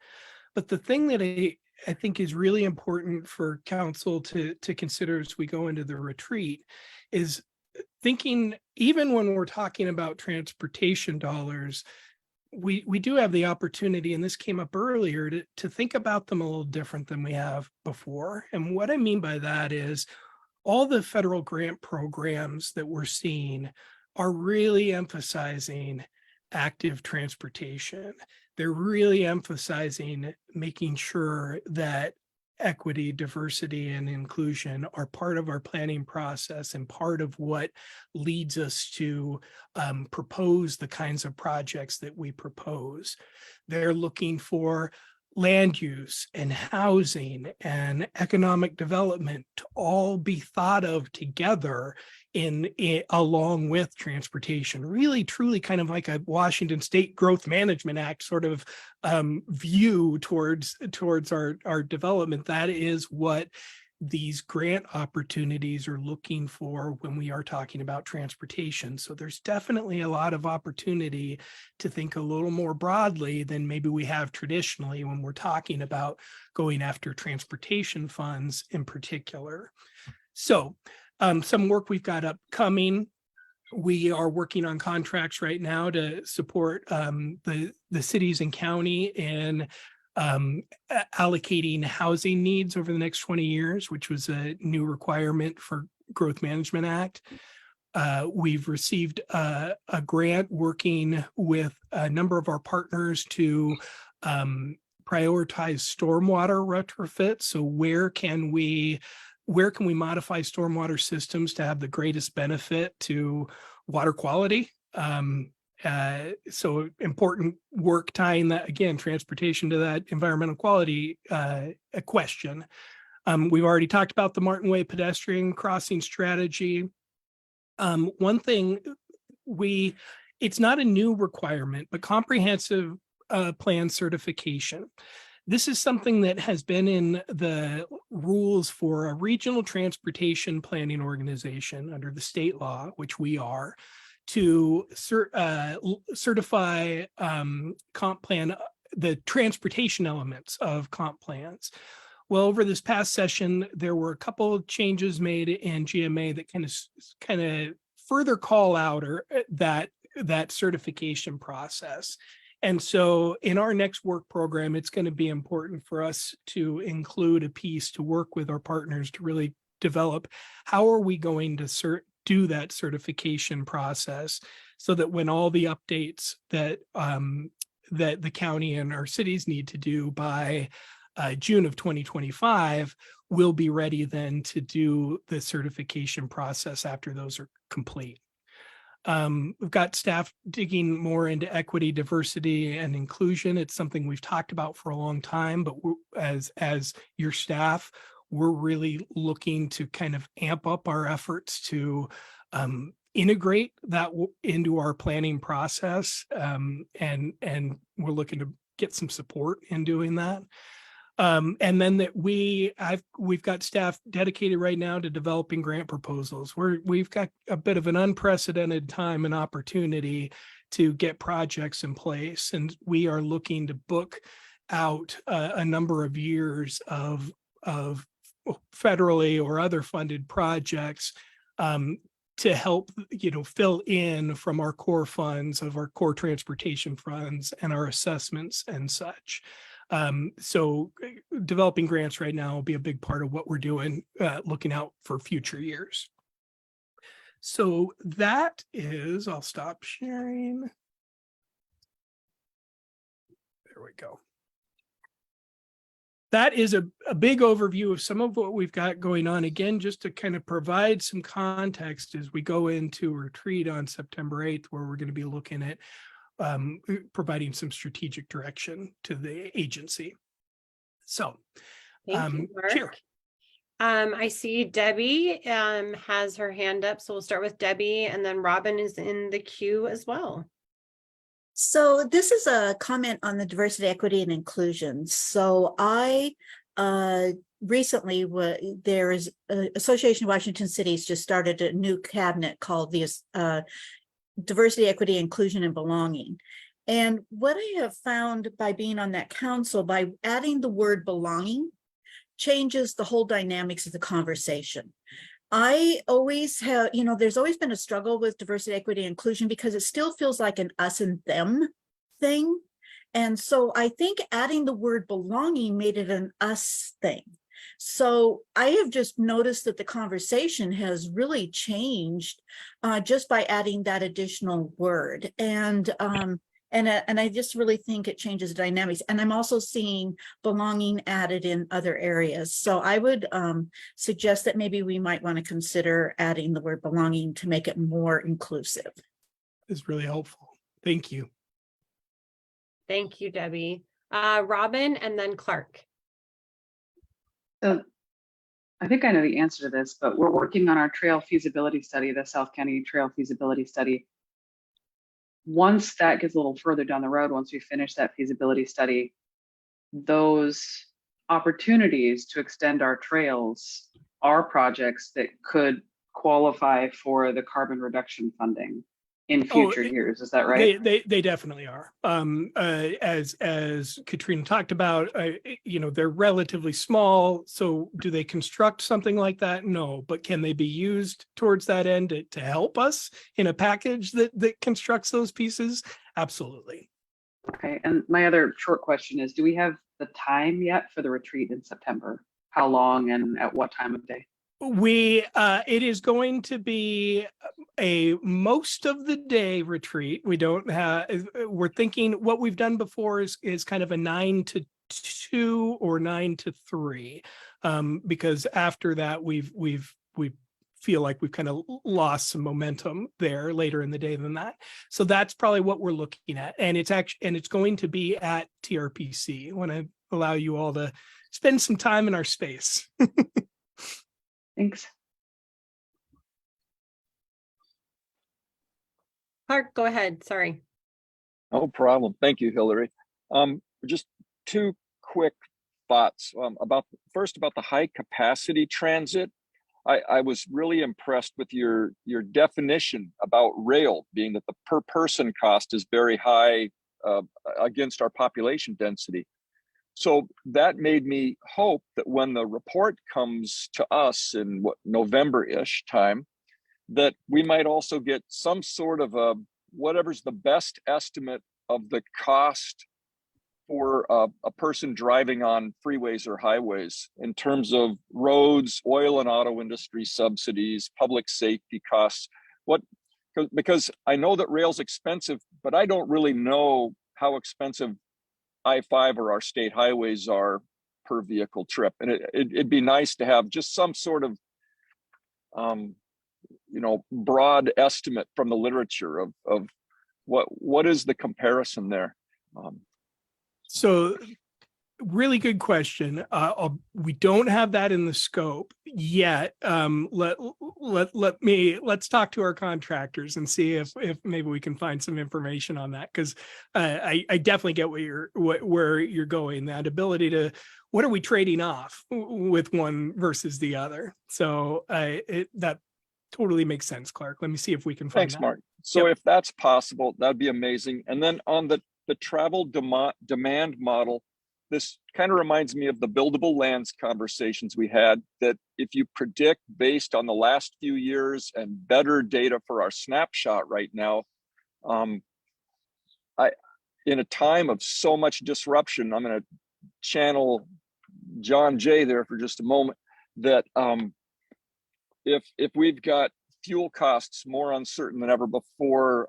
But the thing that I think is really important for council to consider as we go into the retreat is thinking, even when we're talking about transportation dollars, we do have the opportunity, and this came up earlier, to think about them a little different than we have before. And what I mean by that is all the federal grant programs that we're seeing are really emphasizing active transportation. They're really emphasizing making sure that equity, diversity, and inclusion are part of our planning process and part of what leads us to propose the kinds of projects that we propose. They're looking for land use and housing and economic development to all be thought of together along with transportation, really truly kind of like a Washington State Growth Management Act sort of view towards our development. That is what these grant opportunities are looking for when we are talking about transportation. So there's definitely a lot of opportunity to think a little more broadly than maybe we have traditionally when we're talking about going after transportation funds in particular. So some work we've got upcoming. We are working on contracts right now to support the cities and county in allocating housing needs over the next 20 years, which was a new requirement for Growth Management Act. We've received a grant working with a number of our partners to prioritize stormwater retrofit. So where can we modify stormwater systems to have the greatest benefit to water quality? So important work tying that, again, transportation to that environmental quality question. We've already talked about the Martin Way pedestrian crossing strategy. One thing it's not a new requirement, but comprehensive plan certification. This is something that has been in the rules for a regional transportation planning organization under the state law, which we are, to certify comp plan, the transportation elements of comp plans. Well, over this past session, there were a couple of changes made in GMA that kind of further call out that certification process. And so in our next work program, it's going to be important for us to include a piece to work with our partners to really develop how are we going to do that certification process so that when all the updates that that the county and our cities need to do by June of 2025, we'll be ready then to do the certification process after those are complete. We've got staff digging more into equity, diversity, and inclusion. It's something we've talked about for a long time, but as your staff, we're really looking to kind of amp up our efforts to integrate that into our planning process, and we're looking to get some support in doing that. And then that we've got staff dedicated right now to developing grant proposals. We've got a bit of an unprecedented time and opportunity to get projects in place, and we are looking to book out a number of years of federally or other funded projects to help, fill in from our core funds of our core transportation funds and our assessments and such. So developing grants right now will be a big part of what we're doing, looking out for future years. So that is, I'll stop sharing. There we go. That is a big overview of some of what we've got going on. Again, just to kind of provide some context as we go into retreat on September 8th, where we're going to be looking at providing some strategic direction to the agency. So, Thank you, Mark. Chair. I see Debbie has her hand up, so we'll start with Debbie, and then Robin is in the queue as well. So this is a comment on the diversity, equity, and inclusion. So I recently, there is Association of Washington Cities just started a new cabinet called the Diversity, Equity, Inclusion, and Belonging. And what I have found by being on that council, by adding the word belonging, changes the whole dynamics of the conversation. I always have, there's always been a struggle with diversity, equity, and inclusion because it still feels like an us and them thing. And so I think adding the word belonging made it an us thing. So I have just noticed that the conversation has really changed just by adding that additional word. And I just really think it changes the dynamics. And I'm also seeing belonging added in other areas. So I would suggest that maybe we might want to consider adding the word belonging to make it more inclusive. It's really helpful. Thank you. Thank you, Debbie. Robin, and then Clark. So I think I know the answer to this, but we're working on our trail feasibility study, the South County Trail Feasibility Study. Once that gets a little further down the road, once we finish that feasibility study, those opportunities to extend our trails are projects that could qualify for the carbon reduction funding in future years. Is that right? They definitely are. As Katrina talked about, they're relatively small. So do they construct something like that? No, but can they be used towards that end to help us in a package that constructs those pieces? Absolutely. Okay. And my other short question is, do we have the time yet for the retreat in September? How long and at what time of day? It is going to be a most of the day retreat. We're thinking what we've done before is kind of a 9 to 2 or 9 to 3, because after that we feel like we've kind of lost some momentum there later in the day than that. So that's probably what we're looking at, and it's going to be at TRPC. I want to allow you all to spend some time in our space. Thanks. Clark, go ahead. Sorry. No problem. Thank you, Hillary. Just two quick thoughts about the high capacity transit. I was really impressed with your definition about rail, being that the per person cost is very high against our population density. So that made me hope that when the report comes to us in November-ish time, that we might also get some sort of whatever's the best estimate of the cost for a person driving on freeways or highways in terms of roads, oil and auto industry subsidies, public safety costs. because I know that rail's expensive, but I don't really know how expensive I-5 or our state highways are per vehicle trip. And it'd be nice to have just some sort of, broad estimate from the literature of what is the comparison there. So really good question. We don't have that in the scope yet. Let's talk to our contractors and see if maybe we can find some information on that. Because I definitely get where you're going. That ability to, what are we trading off with one versus the other? So that totally makes sense, Clark. Let me see if we can find Thanks, that. Mark. So if that's possible, that'd be amazing. And then on the travel demand model, this kind of reminds me of the buildable lands conversations we had, that if you predict based on the last few years and better data for our snapshot right now, in a time of so much disruption, I'm going to channel John Jay there for just a moment, that if we've got fuel costs more uncertain than ever before,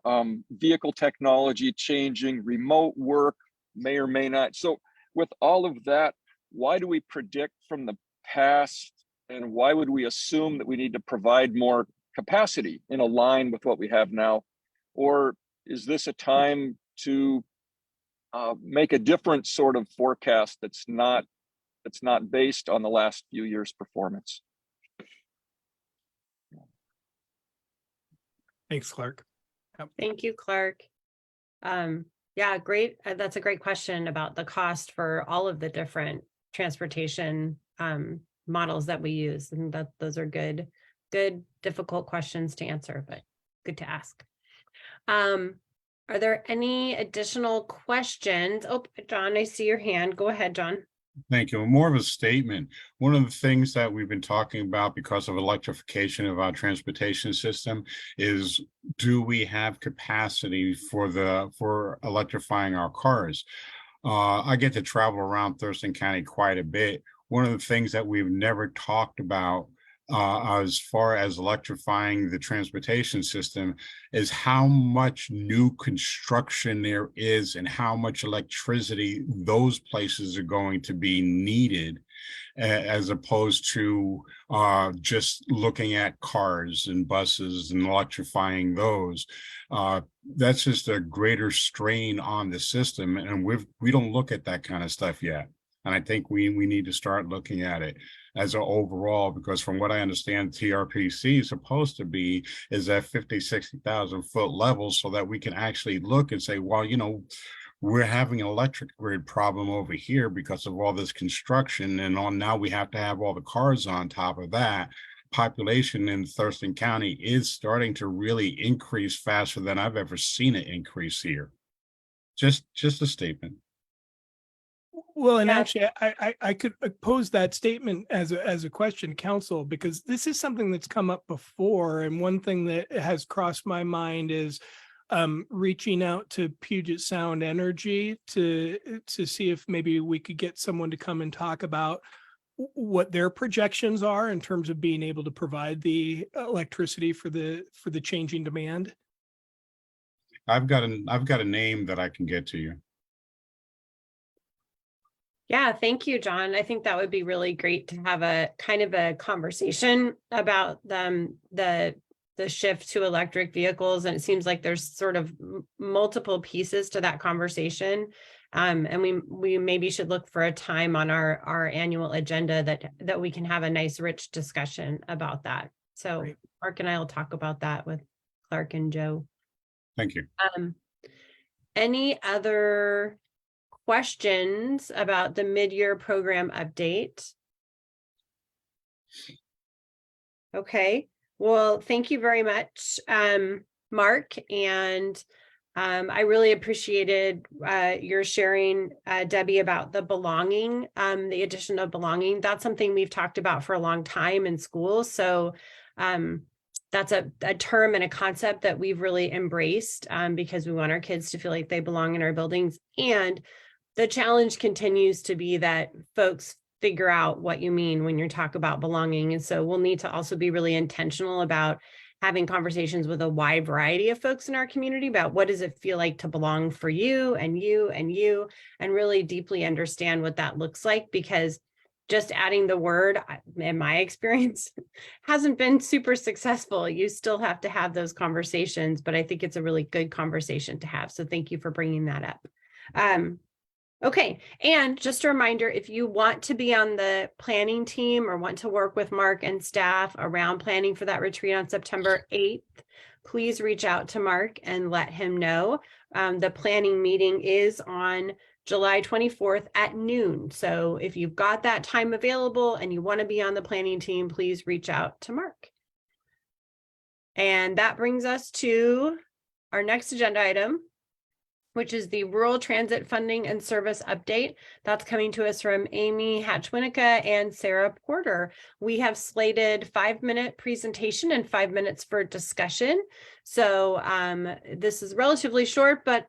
vehicle technology changing, remote work may or may not. So with all of that, why do we predict from the past, and why would we assume that we need to provide more capacity in a line with what we have now? Or is this a time to make a different sort of forecast that's not based on the last few years' performance? Thanks, Clark. Yep. Thank you, Clark. Yeah, great. That's a great question about the cost for all of the different transportation models that we use. And those are good, difficult questions to answer, but good to ask. Are there any additional questions? Oh, John, I see your hand. Go ahead, John. Thank you. More of a statement. One of the things that we've been talking about because of electrification of our transportation system is, do we have capacity for electrifying our cars? I get to travel around Thurston County quite a bit. One of the things that we've never talked about as far as electrifying the transportation system is how much new construction there is and how much electricity those places are going to be needed, as opposed to just looking at cars and buses and electrifying those. That's just a greater strain on the system, and we don't look at that kind of stuff yet. And I think we need to start looking at it as an overall, because from what I understand, TRPC is supposed to be is at 50, 60,000 foot level, so that we can actually look and say, well, we're having an electric grid problem over here because of all this construction, and now we have to have all the cars on top of that. Population in Thurston County is starting to really increase faster than I've ever seen it increase here. Just a statement. Well, and actually, I could pose that statement as a question, council, because this is something that's come up before. And one thing that has crossed my mind is reaching out to Puget Sound Energy to see if maybe we could get someone to come and talk about what their projections are in terms of being able to provide the electricity for the changing demand. I've got a name that I can get to you. Yeah, thank you, John. I think that would be really great to have a kind of a conversation about the shift to electric vehicles. And it seems like there's sort of multiple pieces to that conversation. And we maybe should look for a time on our annual agenda that we can have a nice, rich discussion about that. So great. Mark and I will talk about that with Clark and Joe. Thank you. Any other questions about the mid-year program update? Okay, well, thank you very much, Mark, and I really appreciated your sharing, Debbie, about the belonging, the addition of belonging. That's something we've talked about for a long time in school. So that's a term and a concept that we've really embraced because we want our kids to feel like they belong in our buildings. And the challenge continues to be that folks figure out what you mean when you talk about belonging. And so we'll need to also be really intentional about having conversations with a wide variety of folks in our community about what does it feel like to belong for you and you and you, and really deeply understand what that looks like, because just adding the word, in my experience, hasn't been super successful. You still have to have those conversations, but I think it's a really good conversation to have. So thank you for bringing that up. Okay, and just a reminder, if you want to be on the planning team or want to work with Mark and staff around planning for that retreat on September 8th, please reach out to Mark and let him know. The planning meeting is on July 24th at noon. So if you've got that time available and you want to be on the planning team, please reach out to Mark. And that brings us to our next agenda item, which is the Rural Transit Funding and Service Update. That's coming to us from Amy Hatch-Winnica and Sarah Porter. We have slated 5-minute presentation and 5 minutes for discussion. So this is relatively short, but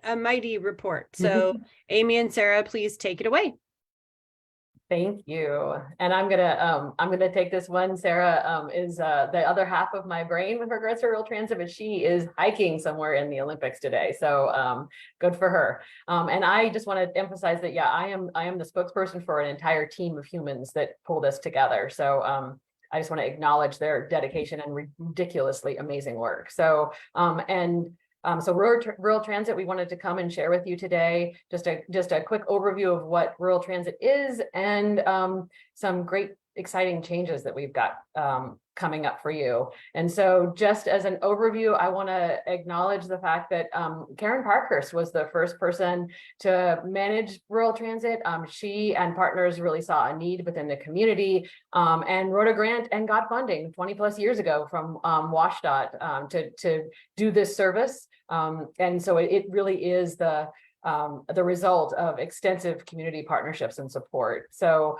a mighty report. So Amy and Sarah, please take it away. Thank you. And I'm gonna take this one. Sarah is the other half of my brain with regards to rural transit, but she is hiking somewhere in the Olympics today. So good for her. And I just want to emphasize that, yeah, I am the spokesperson for an entire team of humans that pull this together. So I just want to acknowledge their dedication and ridiculously amazing work. So so rural transit, we wanted to come and share with you today just a quick overview of what rural transit is and some great exciting changes that we've got coming up for you. And so just as an overview, I want to acknowledge the fact that Karen Parkhurst was the first person to manage rural transit. She and partners really saw a need within the community and wrote a grant and got funding 20 plus years ago from WashDOT to do this service. And so it really is the result of extensive community partnerships and support. So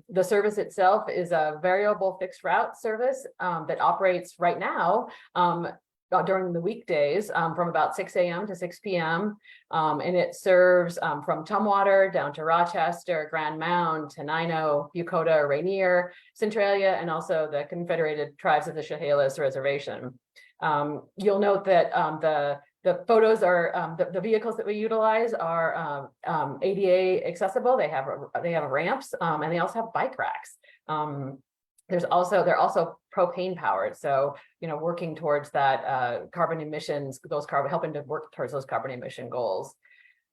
the service itself is a variable fixed route service that operates right now during the weekdays from about 6 a.m. to 6 p.m. And it serves from Tumwater down to Rochester, Grand Mound, Tenino, Bucota, Rainier, Centralia, and also the Confederated Tribes of the Chehalis Reservation. You'll note that the photos are the vehicles that we utilize are ADA accessible. They have ramps and they also have bike racks. They're also propane powered. So working towards that carbon emissions, helping to work towards those carbon emission goals.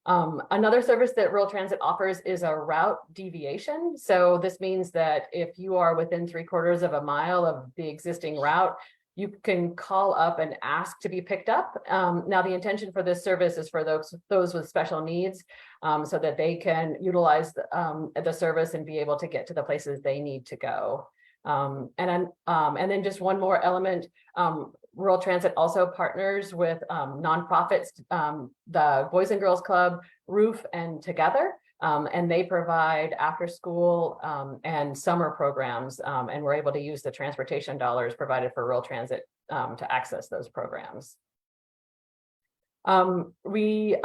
Another service that rural transit offers is a route deviation. So this means that if you are within 3/4 of a mile of the existing route, you can call up and ask to be picked up. Now, the intention for this service is for those with special needs so that they can utilize the service and be able to get to the places they need to go. And then just one more element, Rural Transit also partners with nonprofits, the Boys and Girls Club, Roof, and Together. And they provide after school and summer programs, and we're able to use the transportation dollars provided for rural transit to access those programs. We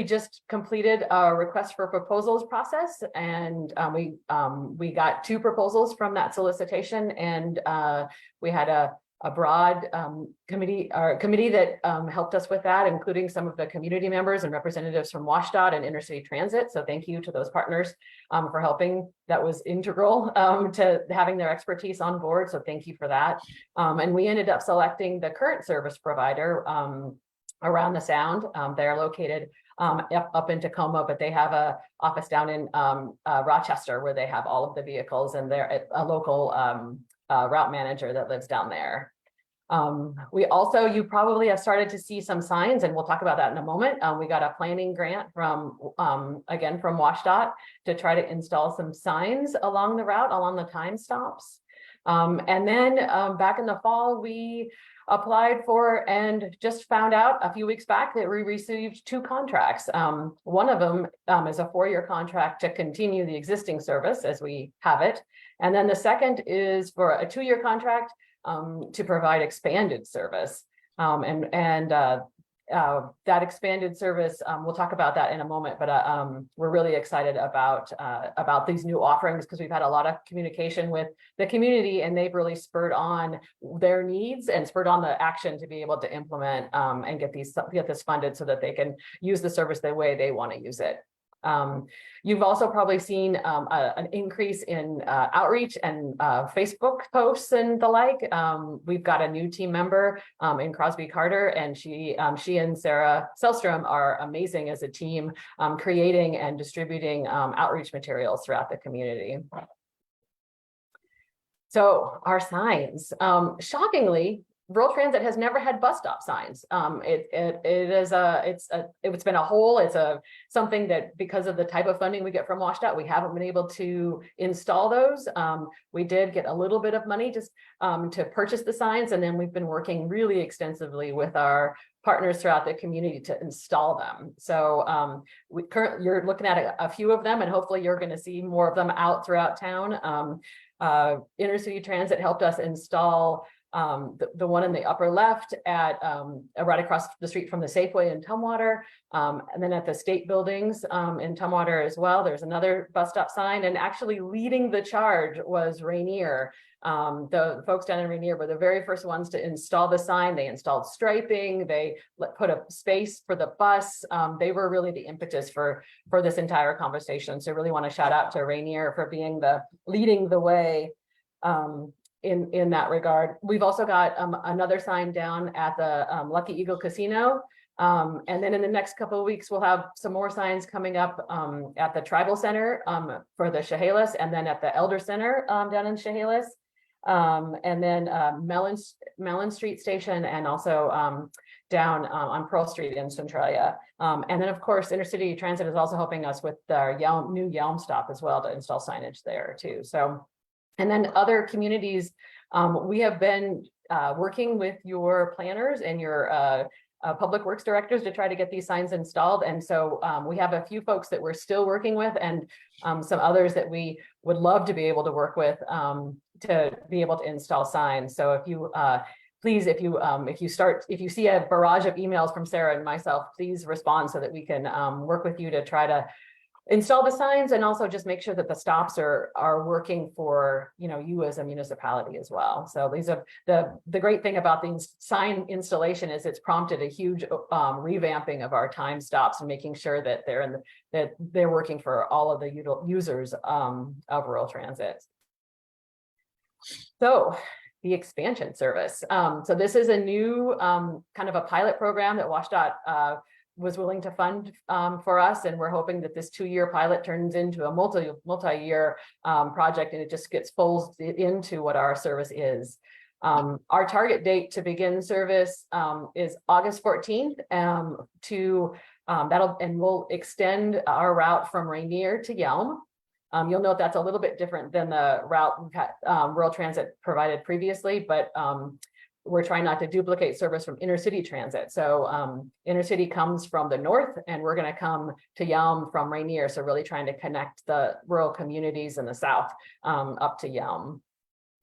just completed a request for proposals process, and we got 2 proposals from that solicitation, and we had a broad committee that helped us with that, including some of the community members and representatives from WashDOT and Intercity Transit. So thank you to those partners for helping. That was integral to having their expertise on board. So thank you for that. And we ended up selecting the current service provider around the Sound. They're located up in Tacoma, but they have a office down in Rochester where they have all of the vehicles, and they're a local route manager that lives down there. You probably have started to see some signs, and we'll talk about that in a moment. We got a planning grant from WashDOT to try to install some signs along the route, along the time stops. And then back in the fall, we applied for and just found out a few weeks back that we received 2 contracts. One of them is a 4-year contract to continue the existing service as we have it. And then the second is for a 2-year contract to provide expanded service. And that expanded service, we'll talk about that in a moment, but we're really excited about these new offerings because we've had a lot of communication with the community, and they've really spurred on their needs and spurred on the action to be able to implement and get this funded so that they can use the service the way they want to use it. You've also probably seen an increase in outreach and Facebook posts and the like. We've got a new team member in Crosby Carter, and she and Sarah Selstrom are amazing as a team, creating and distributing outreach materials throughout the community. So our signs, shockingly, rural transit has never had bus stop signs. It's been a hole. It's something that, because of the type of funding we get from WashDOT, we haven't been able to install those. We did get a little bit of money just to purchase the signs, and then we've been working really extensively with our partners throughout the community to install them. So you're looking at a few of them, and hopefully you're going to see more of them out throughout town. Intercity Transit helped us install the one in the upper left at right across the street from the Safeway in Tumwater, and then at the state buildings in Tumwater as well. There's another bus stop sign, and actually leading the charge was Rainier. The folks down in Rainier were the very first ones to install the sign. They installed striping. They put a space for the bus. They were really the impetus for this entire conversation. So I really want to shout out to Rainier for being leading the way in that regard. We've also got another sign down at the Lucky Eagle Casino. And then in the next couple of weeks, we'll have some more signs coming up at the Tribal Center for the Chehalis, and then at the Elder Center down in Chehalis. And then Mellon Street Station, and also down on Pearl Street in Centralia. And then, of course, Intercity Transit is also helping us with our new Yelm stop as well to install signage there too. So, and then other communities, we have been working with your planners and your public works directors to try to get these signs installed. And so we have a few folks that we're still working with, and some others that we would love to be able to work with to be able to install signs. So if you please, if you see a barrage of emails from Sarah and myself, please respond so that we can work with you to try to install the signs, and also just make sure that the stops are working for you as a municipality as well. So these are the great thing about the sign installation is it's prompted a huge revamping of our time stops and making sure that they're working for all of the users of rural transit. So the expansion service. So this is a new kind of a pilot program that WashDOT was willing to fund for us, and we're hoping that this 2-year pilot turns into a multi-year project, and it just folds into what our service is. Our target date to begin service is August 14th. And we'll extend our route from Rainier to Yelm. You'll note that's a little bit different than the route we've had, Rural Transit provided previously, but we're trying not to duplicate service from Intercity Transit. So Intercity comes from the north, and we're going to come to Yelm from Rainier. So really trying to connect the rural communities in the south up to Yelm.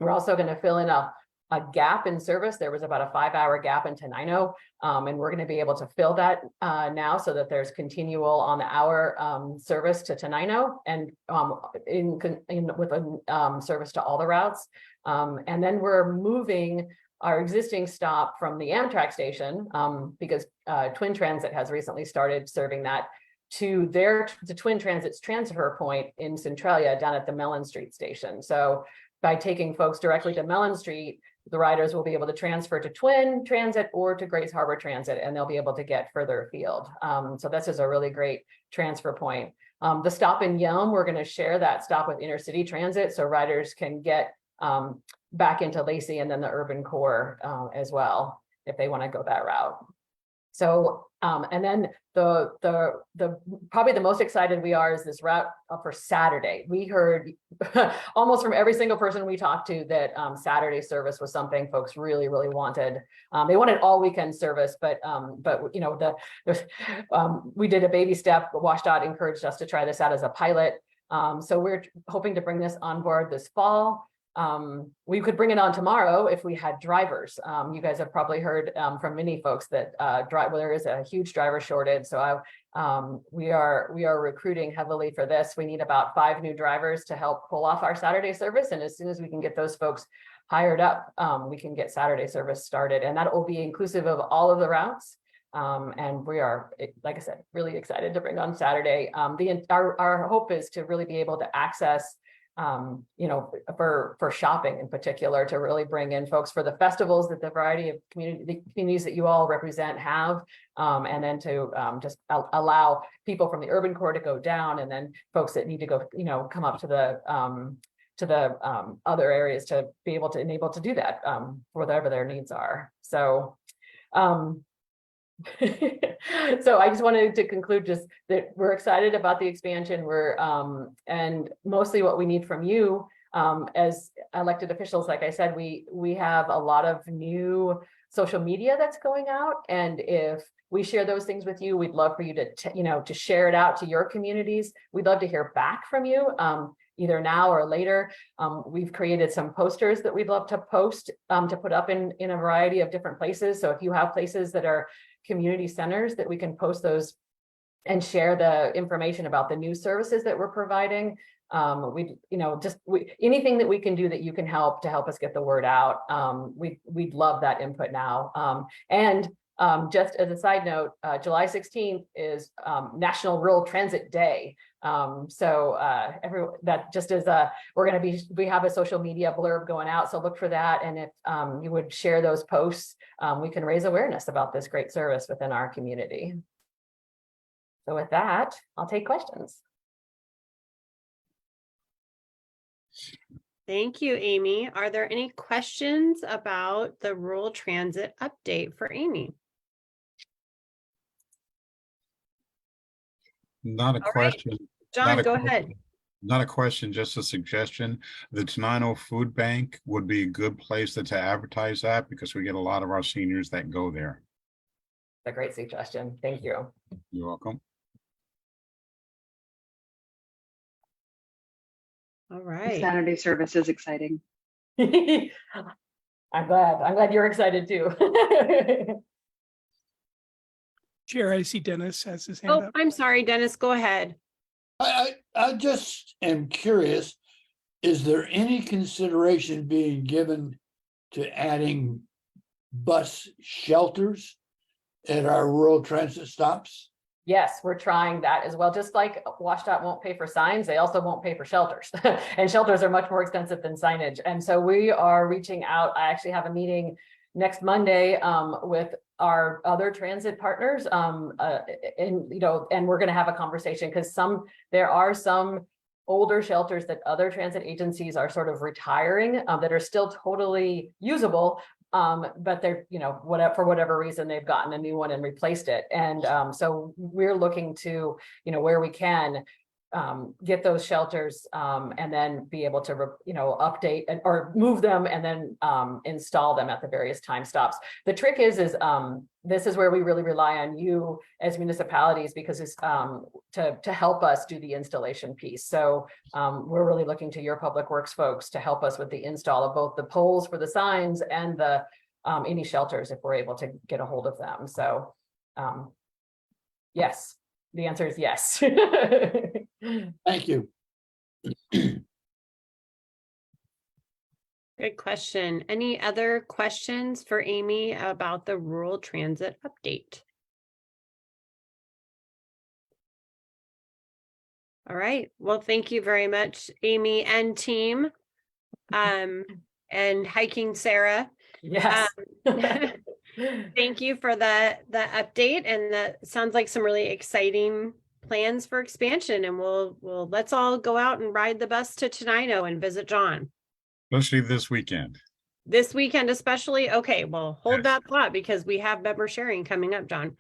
We're also going to fill in a gap in service. There was about a 5-hour gap in Tenino, and we're going to be able to fill that now so that there's continual on the hour service to Tenino, and with a service to all the routes. And then we're moving our existing stop from the Amtrak station, because Twin Transit has recently started serving that, to the Twin Transit's transfer point in Centralia down at the Mellon Street station. So by taking folks directly to Mellon Street, the riders will be able to transfer to Twin Transit or to Grays Harbor Transit, and they'll be able to get further afield. So this is a really great transfer point. The stop in Yelm, we're going to share that stop with Intercity Transit, so riders can get back into Lacey and then the urban core as well, if they want to go that route. So, and then probably the most excited we are is this route for Saturday. We heard almost from every single person we talked to that Saturday service was something folks really, really wanted. They wanted all weekend service, but we did a baby step. WashDOT encouraged us to try this out as a pilot. So we're hoping to bring this on board this fall. we could bring it on tomorrow if we had drivers. You guys have probably heard from many folks that there is a huge driver shortage. So we are recruiting heavily for this. We need about 5 new drivers to help pull off our Saturday service. And as soon as we can get those folks hired up, we can get Saturday service started. And that will be inclusive of all of the routes. And we are, like I said, really excited to bring on Saturday. Our hope is to really be able to access for shopping in particular, to really bring in folks for the festivals that the variety of communities that you all represent have, and then to just allow people from the urban core to go down, and then folks that need to go, come up to the other areas to be able to enable to do that for whatever their needs are. So so I just wanted to conclude just that we're excited about the expansion. And mostly what we need from you as elected officials, like I said, we have a lot of new social media that's going out. And if we share those things with you, we'd love for you to share it out to your communities. We'd love to hear back from you. Either now or later. We've created some posters that we'd love to post to put up in a variety of different places. So if you have places that are community centers, that we can post those and share the information about the new services that we're providing. Anything that we can do that you can help to help us get the word out. We'd love that input now. Just as a side note, July 16th is National Rural Transit Day. We have a social media blurb going out, so look for that. And if you would share those posts, we can raise awareness about this great service within our community. So with that, I'll take questions. Thank you, Amy. Are there any questions about the rural transit update for Amy? Not a question. John, go ahead. Not a question, just a suggestion. The Tenino Food Bank would be a good place to advertise that, because we get a lot of our seniors that go there. A great suggestion. Thank you. You're welcome. All right. Saturday service is exciting. I'm glad you're excited too. Chair, I see Dennis has his hand up. I'm sorry, Dennis, go ahead. I just am curious, is there any consideration being given to adding bus shelters at our rural transit stops? Yes, we're trying that as well. Just like WashDOT won't pay for signs, they also won't pay for shelters. And shelters are much more expensive than signage. And so we are reaching out. I actually have a meeting next Monday with our other transit partners. And we're going to have a conversation, because there are some older shelters that other transit agencies are sort of retiring that are still totally usable. But they're, for whatever reason, they've gotten a new one and replaced it. And so we're looking to, where we can get those shelters and then be able to, update or move them and then install them at the various time stops. The trick is this is where we really rely on you as municipalities, because it's to help us do the installation piece. So we're really looking to your public works folks to help us with the install of both the poles for the signs and the any shelters, if we're able to get a hold of them. So yes, the answer is yes. Thank you. Good question. Any other questions for Amy about the rural transit update? All right. Well, thank you very much, Amy and team. And Hiking Sarah. Yes. Thank you for the update, and that sounds like some really exciting plans for expansion. And we'll let's all go out and ride the bus to Tenino and visit John. Especially this weekend. This weekend, especially. Okay, well, hold that thought, because we have member sharing coming up, John.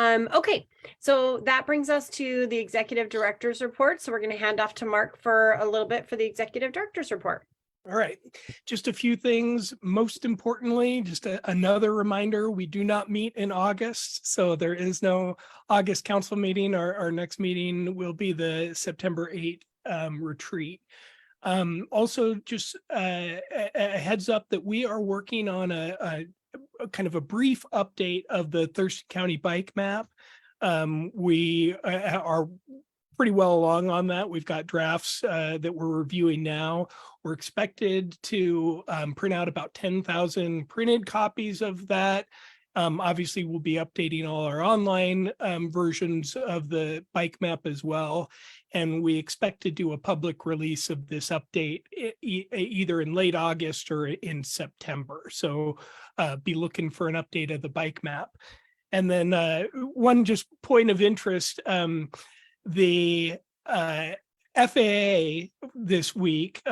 Okay, so that brings us to the executive director's report. So we're going to hand off to Mark for a little bit for the executive director's report. All right, just a few things. Most importantly, just another reminder, we do not meet in August. So there is no August council meeting. Our next meeting will be the September 8th retreat. Also, just a heads up that we are working on a kind of a brief update of the Thurston County bike map. We are pretty well along on that. We've got drafts that we're reviewing now. We're expected to print out about 10,000 printed copies of that. Obviously, we'll be updating all our online versions of the bike map as well. And we expect to do a public release of this update either in late August or in September. So be looking for an update of the bike map. And then one just point of interest, the FAA this week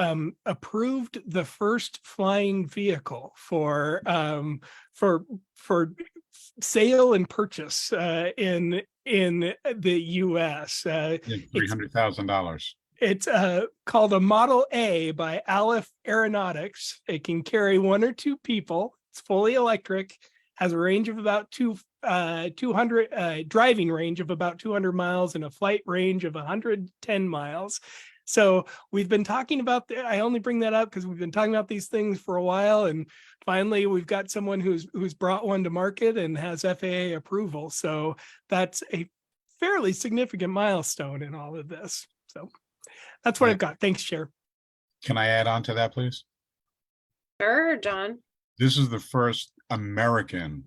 approved the first flying vehicle for sale and purchase in the U.S. $300,000. It's called a Model A by Aleph Aeronautics. It can carry 1 or 2 people. It's fully electric, has a range of about 200 driving range of about 200 miles and a flight range of 110 miles. So we've been talking about I only bring that up because we've been talking about these things for a while, and finally we've got someone who's brought one to market and has FAA approval. So that's a fairly significant milestone in all of this. So that's what I've got. Thanks, Chair. Can I add on to that, please? Sure, John. This is the first American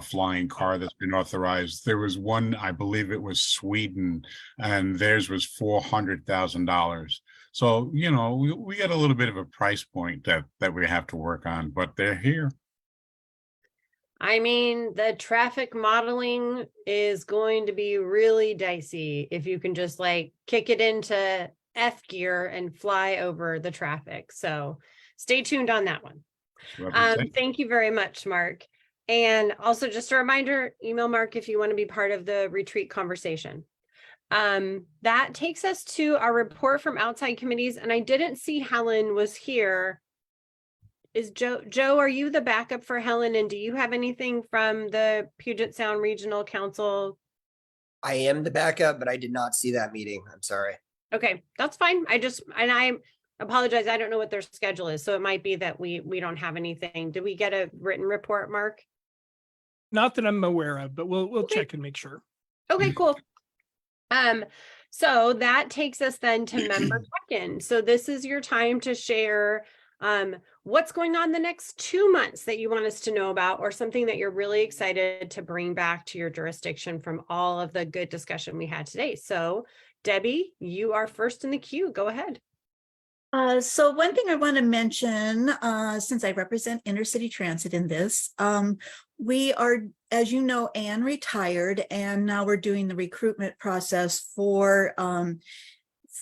flying car that's been authorized. There was one, I believe it was Sweden, and theirs was $400,000. So, you know, we got a little bit of a price point that we have to work on, but they're here. I mean, the traffic modeling is going to be really dicey if you can just like kick it into F gear and fly over the traffic. So stay tuned on that one. Thank you very much, Mark. And also just a reminder, email Mark if you want to be part of the retreat conversation. That takes us to our report from outside committees. And I didn't see Helen was here. Is Joe, are you the backup for Helen? And do you have anything from the Puget Sound Regional Council? I am the backup, but I did not see that meeting. I'm sorry. Okay, that's fine. I apologize. I don't know what their schedule is. So it might be that we don't have anything. Did we get a written report, Mark? Not that I'm aware of, but we'll check and make sure. Okay, cool. So that takes us then to member check-in. So this is your time to share what's going on the next 2 months that you want us to know about, or something that you're really excited to bring back to your jurisdiction from all of the good discussion we had today. So Debbie, you are first in the queue. Go ahead. So one thing I want to mention, since I represent Intercity Transit in this, we are, as you know, Anne retired, and now we're doing the recruitment process for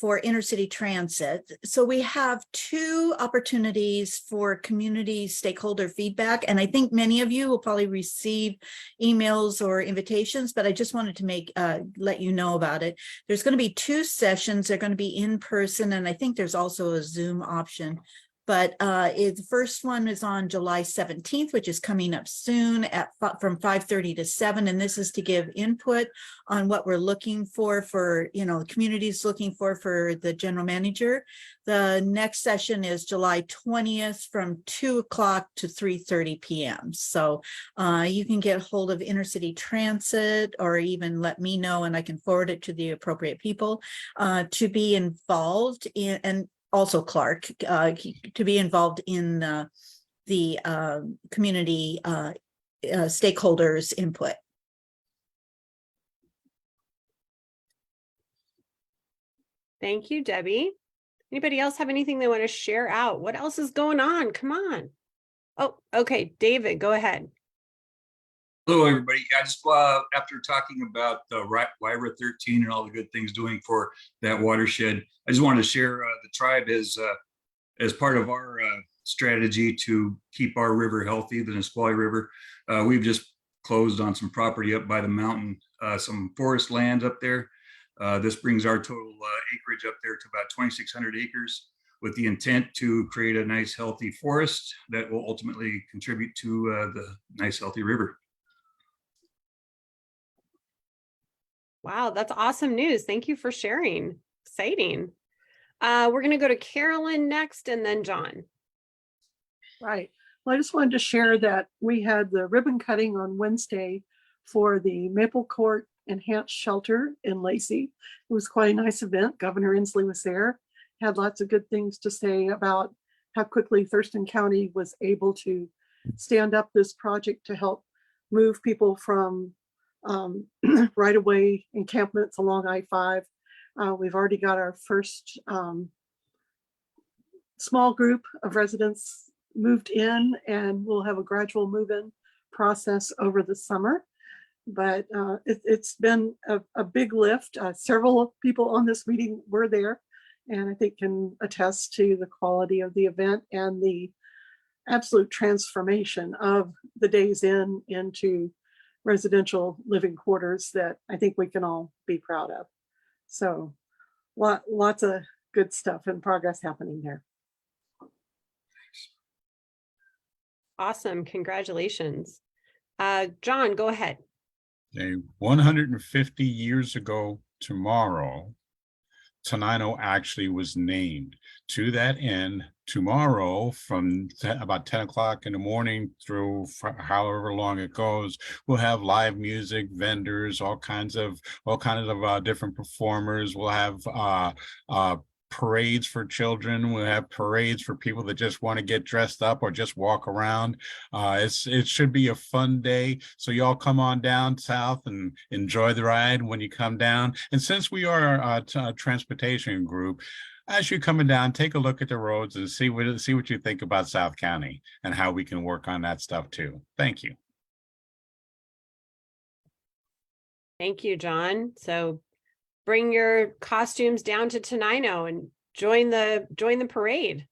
Intercity Transit. So we have 2 opportunities for community stakeholder feedback. And I think many of you will probably receive emails or invitations, but I just wanted to let you know about it. There's going to be 2 sessions. They're going to be in person, and I think there's also a Zoom option. But the first one is on July 17th, which is coming up soon from 5:30 to 7. And this is to give input on what we're looking for the community's looking for the general manager. The next session is July 20th from 2 o'clock to 3:30 p.m. So you can get hold of Intercity Transit, or even let me know and I can forward it to the appropriate people to be involved in, and also Clark, to be involved in the community stakeholders input. Thank you, Debbie. Anybody else have anything they want to share out? What else is going on? Come on. Oh, okay. David, go ahead. Hello, everybody. I just, after talking about the WIRA 13 and all the good things doing for that watershed, I just wanted to share the tribe as part of our strategy to keep our river healthy, the Nisqually River. We've just closed on some property up by the mountain, some forest land up there. This brings our total acreage up there to about 2,600 acres, with the intent to create a nice, healthy forest that will ultimately contribute to the nice, healthy river. Wow, that's awesome news. Thank you for sharing. Exciting. We're going to go to Carolyn next and then John. Right. Well, I just wanted to share that we had the ribbon cutting on Wednesday for the Maple Court Enhanced Shelter in Lacey. It was quite a nice event. Governor Inslee was there, had lots of good things to say about how quickly Thurston County was able to stand up this project to help move people from right-of-way encampments along I-5. We've already got our first small group of residents moved in, and we'll have a gradual move-in process over the summer. But it's been a big lift. Several people on this meeting were there, and I think can attest to the quality of the event and the absolute transformation of the days into residential living quarters that I think we can all be proud of. So lots of good stuff and progress happening there. Awesome. Congratulations. John, go ahead. 150 years ago tomorrow, Tenino actually was named. To that end, tomorrow from about 10 o'clock in the morning through however long it goes, we'll have live music, vendors, all kinds of different performers. We'll have parades for children. We'll have parades for people that just want to get dressed up or just walk around. It should be a fun day. So y'all come on down south and enjoy the ride when you come down. And since we are a transportation group, as you're coming down, take a look at the roads and see what you think about South County and how we can work on that stuff too. Thank you. Thank you, John. So bring your costumes down to Tenino and join the parade.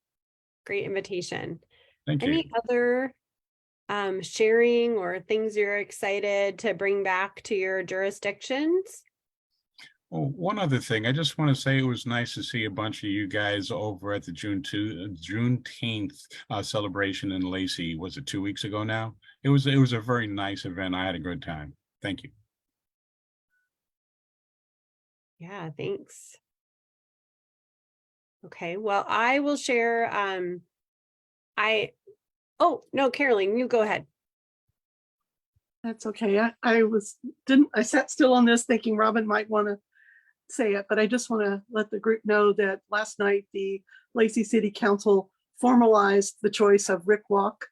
Great invitation. Thank you. Any other sharing or things you're excited to bring back to your jurisdictions? Oh, one other thing, I just want to say it was nice to see a bunch of you guys over at the Juneteenth celebration in Lacey. Was it 2 weeks ago now? It was a very nice event. I had a good time. Thank you. Yeah, thanks. Okay, well, I will share. Oh no, Carolyn, you go ahead. That's okay. I sat still on this thinking Robin might want to say it, but I just want to let the group know that last night the Lacey City Council formalized the choice of Rick Walk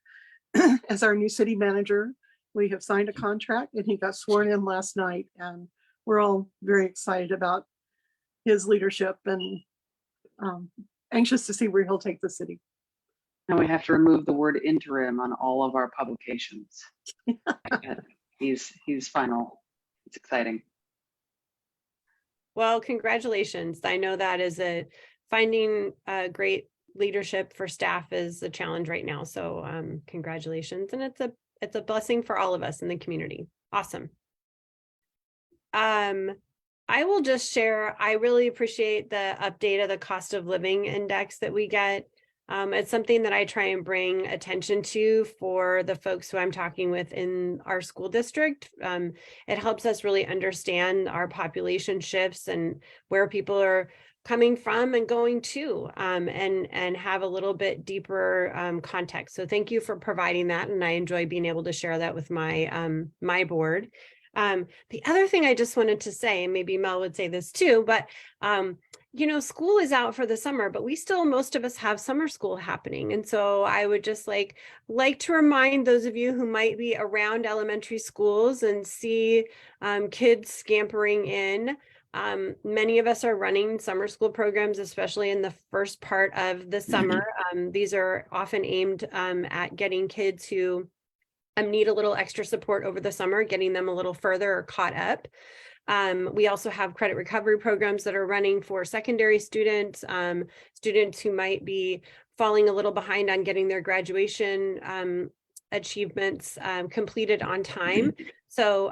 as our new city manager. We have signed a contract and he got sworn in last night, and we're all very excited about his leadership and anxious to see where he'll take the city. Now we have to remove the word interim on all of our publications. He's final. It's exciting. Well, congratulations. I know that is finding great leadership for staff is a challenge right now. So congratulations. And it's a blessing for all of us in the community. Awesome. I will just share, I really appreciate the update of the cost of living index that we get. It's something that I try and bring attention to for the folks who I'm talking with in our school district. It helps us really understand our population shifts and where people are coming from and going to, and have a little bit deeper context. So thank you for providing that. And I enjoy being able to share that with my, my board. The other thing I just wanted to say, and maybe Mel would say this too, but you know, school is out for the summer, but most of us have summer school happening. And so I would just like to remind those of you who might be around elementary schools and see kids scampering in. Many of us are running summer school programs, especially in the first part of the summer. These are often aimed at getting kids who need a little extra support over the summer, getting them a little further or caught up. We also have credit recovery programs that are running for secondary students, students who might be falling a little behind on getting their graduation achievements completed on time. So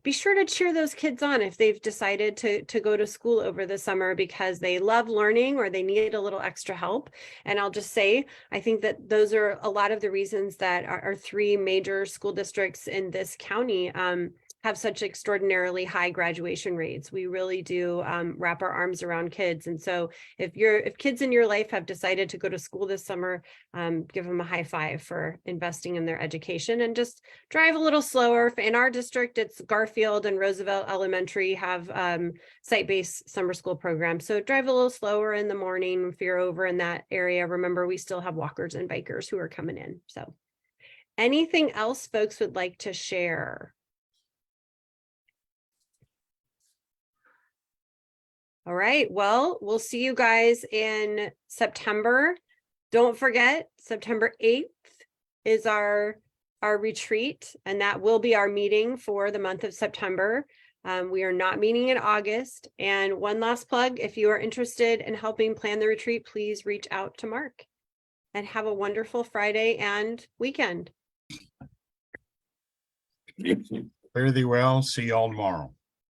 be sure to cheer those kids on if they've decided to go to school over the summer because they love learning or they need a little extra help. And I'll just say, I think that those are a lot of the reasons that our three major school districts in this county have such extraordinarily high graduation rates. We really do wrap our arms around kids. And so if kids in your life have decided to go to school this summer, give them a high five for investing in their education, and just drive a little slower. In our district, it's Garfield and Roosevelt Elementary have site-based summer school programs. So drive a little slower in the morning if you're over in that area. Remember, we still have walkers and bikers who are coming in. So anything else folks would like to share? All right, well, we'll see you guys in September. Don't forget, September 8th is our retreat, and that will be our meeting for the month of September. We are not meeting in August. And one last plug, if you are interested in helping plan the retreat, please reach out to Mark. And have a wonderful Friday and weekend. Fare thee well. See y'all tomorrow.